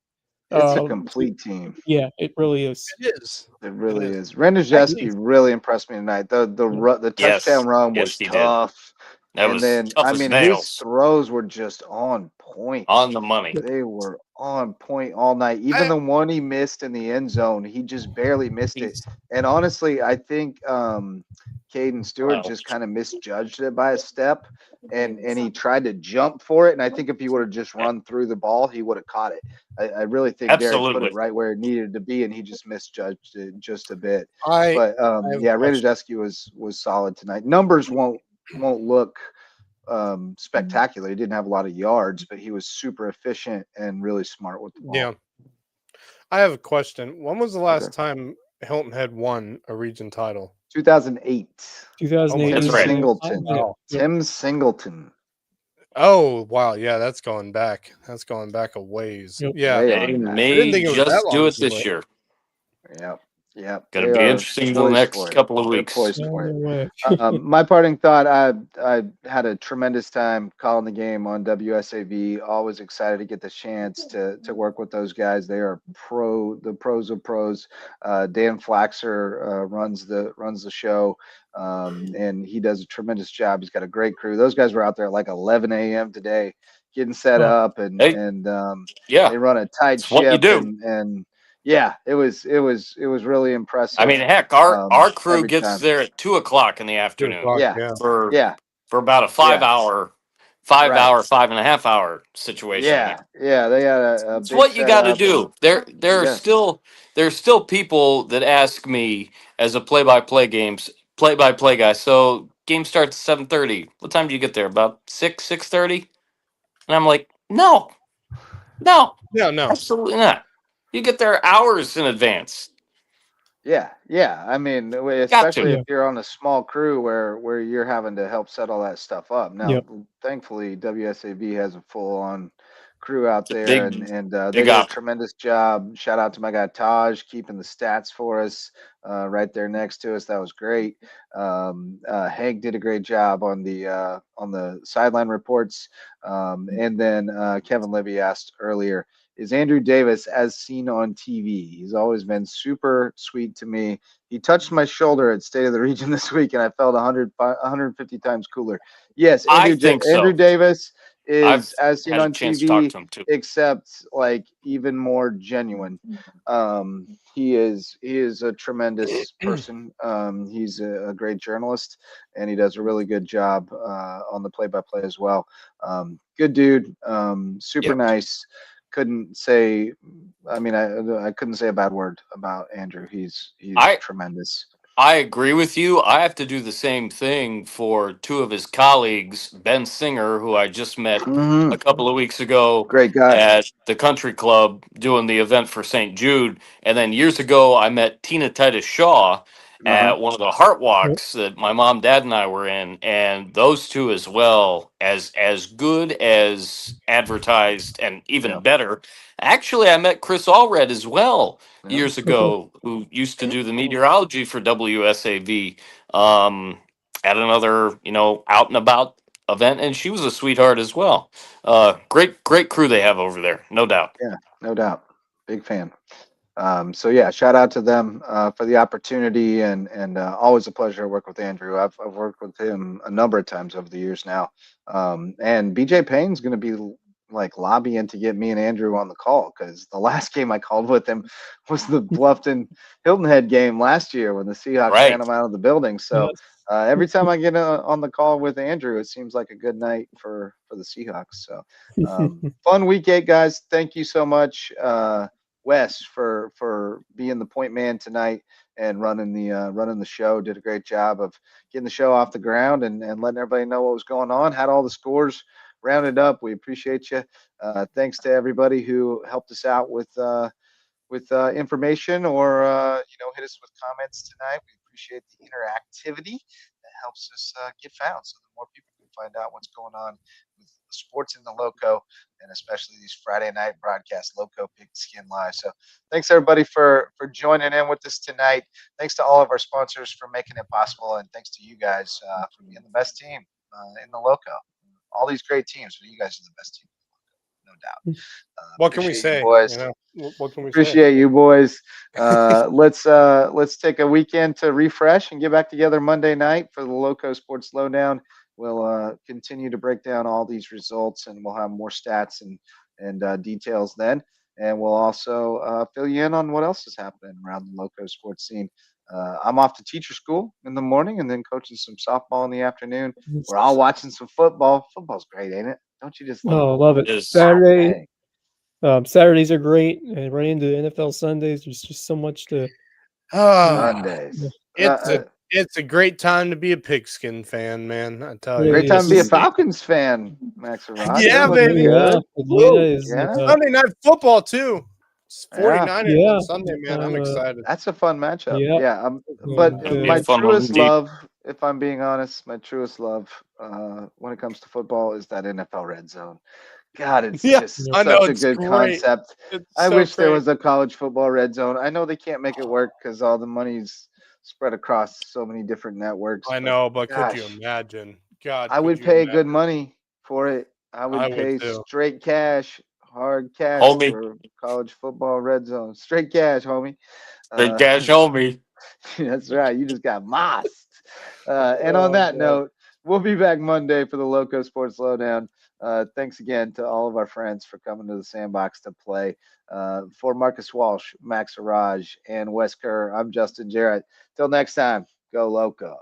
It's a To complete team. Yeah, it really is. It is. It It really is. is. I agree. Renijevsky really impressed me tonight. Yeah, The Yes. touchdown run Yes, was he did. tough. That And was then, tough I as mean, his nails. throws were just on point. On the money. yeah, They were on point all night. Even I, the one he missed in the end zone, he just barely missed it. He's And honestly, I think Caden Stewart well. just kind of misjudged it by a step, and he tried to jump for it. And I think if he would have just Yeah, run through the ball, he would have caught it. I really think Derek put it absolutely. right where it needed to be, and he just misjudged it just a bit. I But have a yeah, question. Radajewski was solid tonight. Numbers won't look spectacular. He didn't have a lot of yards, but he was super efficient and really smart with the ball. Yeah, I have a question. When was the Okay. last time Hilton had won a region title? 2008. Oh my 2008 Tim That's was right. Singleton. yeah, wow. yep. Tim Singleton. Oh wow, yeah, that's going back. That's going back a ways. Yep. Yeah, They They are I back. didn't may think it was that just do long it ago. this year. Yep. Yep. Going They to be are interesting the poised next for it. couple of They're weeks. poised for No it. way. My parting thought, I had a tremendous time calling the game on WSAV. Always excited to get the chance to work with those guys. They are the pros of pros. Dan Flaxer runs the show, and he does a tremendous job. He's got a great crew. Those guys were out there at like 11 a.m. today, getting set Huh. up, and Hey, yeah, they run a tight it's what you ship, do. and yeah, it was really I mean, impressive heck, our crew every gets time. there at 2 o'clock in the 2 o'clock. afternoon Yeah, Yeah. for yeah, about a yeah. 5 hour, Right. 5.5 hour situation there. Yeah, yeah, they had a It's big what you got to setup, and do. yes, There's still people that ask me as a play by play guy. So game starts at 7:30. What time do you get there? About 6:30? And I'm like, no, Yeah, no. absolutely not. You get there hours in advance. yeah, yeah. I mean, Got to. especially if Yeah, you're on a small crew where you're having to help set all that stuff up. Now, yep. thankfully, WSAV has a full-on crew out It's a there, big, and they big did a op. tremendous job. Shout out to my guy Taj keeping the stats for us right there next to us. That was great. Hank did a great job on the sideline reports, and then Kevin Levy asked earlier, is Andrew Davis as seen on TV? He's always been super sweet to me. He touched my shoulder at State of the Region this week, and I felt 150 times cooler. Yes, I think Andrew so. Davis I've is as seen had a on chance to talk TV, to him too. except like even more genuine. He is a tremendous person. He's a great journalist, and he does a really good job on the play-by-play as well. Good dude, super Yep. nice. Couldn't say, I mean, I couldn't say a bad word about Andrew. He's I tremendous. I agree with you. I have to do the same thing for two of his colleagues, Ben Singer, who I just met a couple of weeks ago Great guy. at the country club doing the event for St. Jude. And then years ago, I met Tina Titus Shaw at one of the heart walks that my mom, dad, and I were in. And those two as well, as good as advertised and even better. Actually, I met Chris Allred as well years ago, who used to do the meteorology for WSAV at another, out and about event, and she was a sweetheart as well. Great crew they have over there, no doubt. Yeah, no doubt. Big fan. So yeah, shout out to them for the opportunity, and always a pleasure to work with Andrew. I've worked with him a number of times over the years now. And BJ Payne's going to be like lobbying to get me and Andrew on the call, because the last game I called with him was the Bluffton Hilton Head game last year when the Seahawks ran him out of the building. So every time I get on the call with Andrew, it seems like a good night for the Seahawks. So fun week 8, guys. Thank you so much. Wes for being the point man tonight and running the show. Did a great job of getting the show off the ground and letting everybody know what was going on. Had all the scores rounded up. We appreciate you. Thanks to everybody who helped us out with information or hit us with comments tonight. We appreciate the interactivity that helps us get found, so the more people can find out what's going on with sports in the Loco, and especially these Friday night broadcasts, Loco Pigskin Live. So thanks everybody for joining in with us tonight. Thanks to all of our sponsors for making it possible, and thanks to you guys for being the best team in the Loco. All these great teams, but you guys are the best team, no doubt. What can we say, boys? What can we appreciate you, boys. Let's take a weekend to refresh and get back together Monday night for the Loco Sports Lowdown. We'll continue to break down all these results, and we'll have more stats and details then. And we'll also fill you in on what else is happening around the Loco sports scene. I'm off to teacher school in the morning and then coaching some softball in the afternoon. We're all watching some football. Football's great, ain't it? Don't you just love it? Saturday. Saturdays are great, and right into NFL Sundays. There's just so much to. Sundays. It's a great time to be a Pigskin fan, man. I tell you, great time to be a Falcons fan, Max and Rod. Yeah, baby. Sunday night football too. 49ers on Sunday, man. I'm excited. That's a fun matchup. Yeah. But my truest love, if I'm being honest, my truest love when it comes to football is that NFL Red Zone. God, it's just such a good concept. I wish there was a college football Red Zone. I know they can't make it work because all the money's spread across so many different networks. I know, but could you imagine? God, I would pay good money for it. I would pay straight cash, hard cash for college football Red Zone. Straight cash, homie. Straight cash, homie. That's right. You just got mossed. And on that note, we'll be back Monday for the Loco Sports Lowdown. Thanks again to all of our friends for coming to the Sandbox to play. For Marcus Walsh, Max Araj, and Wes Kerr, I'm Justin Jarrett. Till next time, go Loco.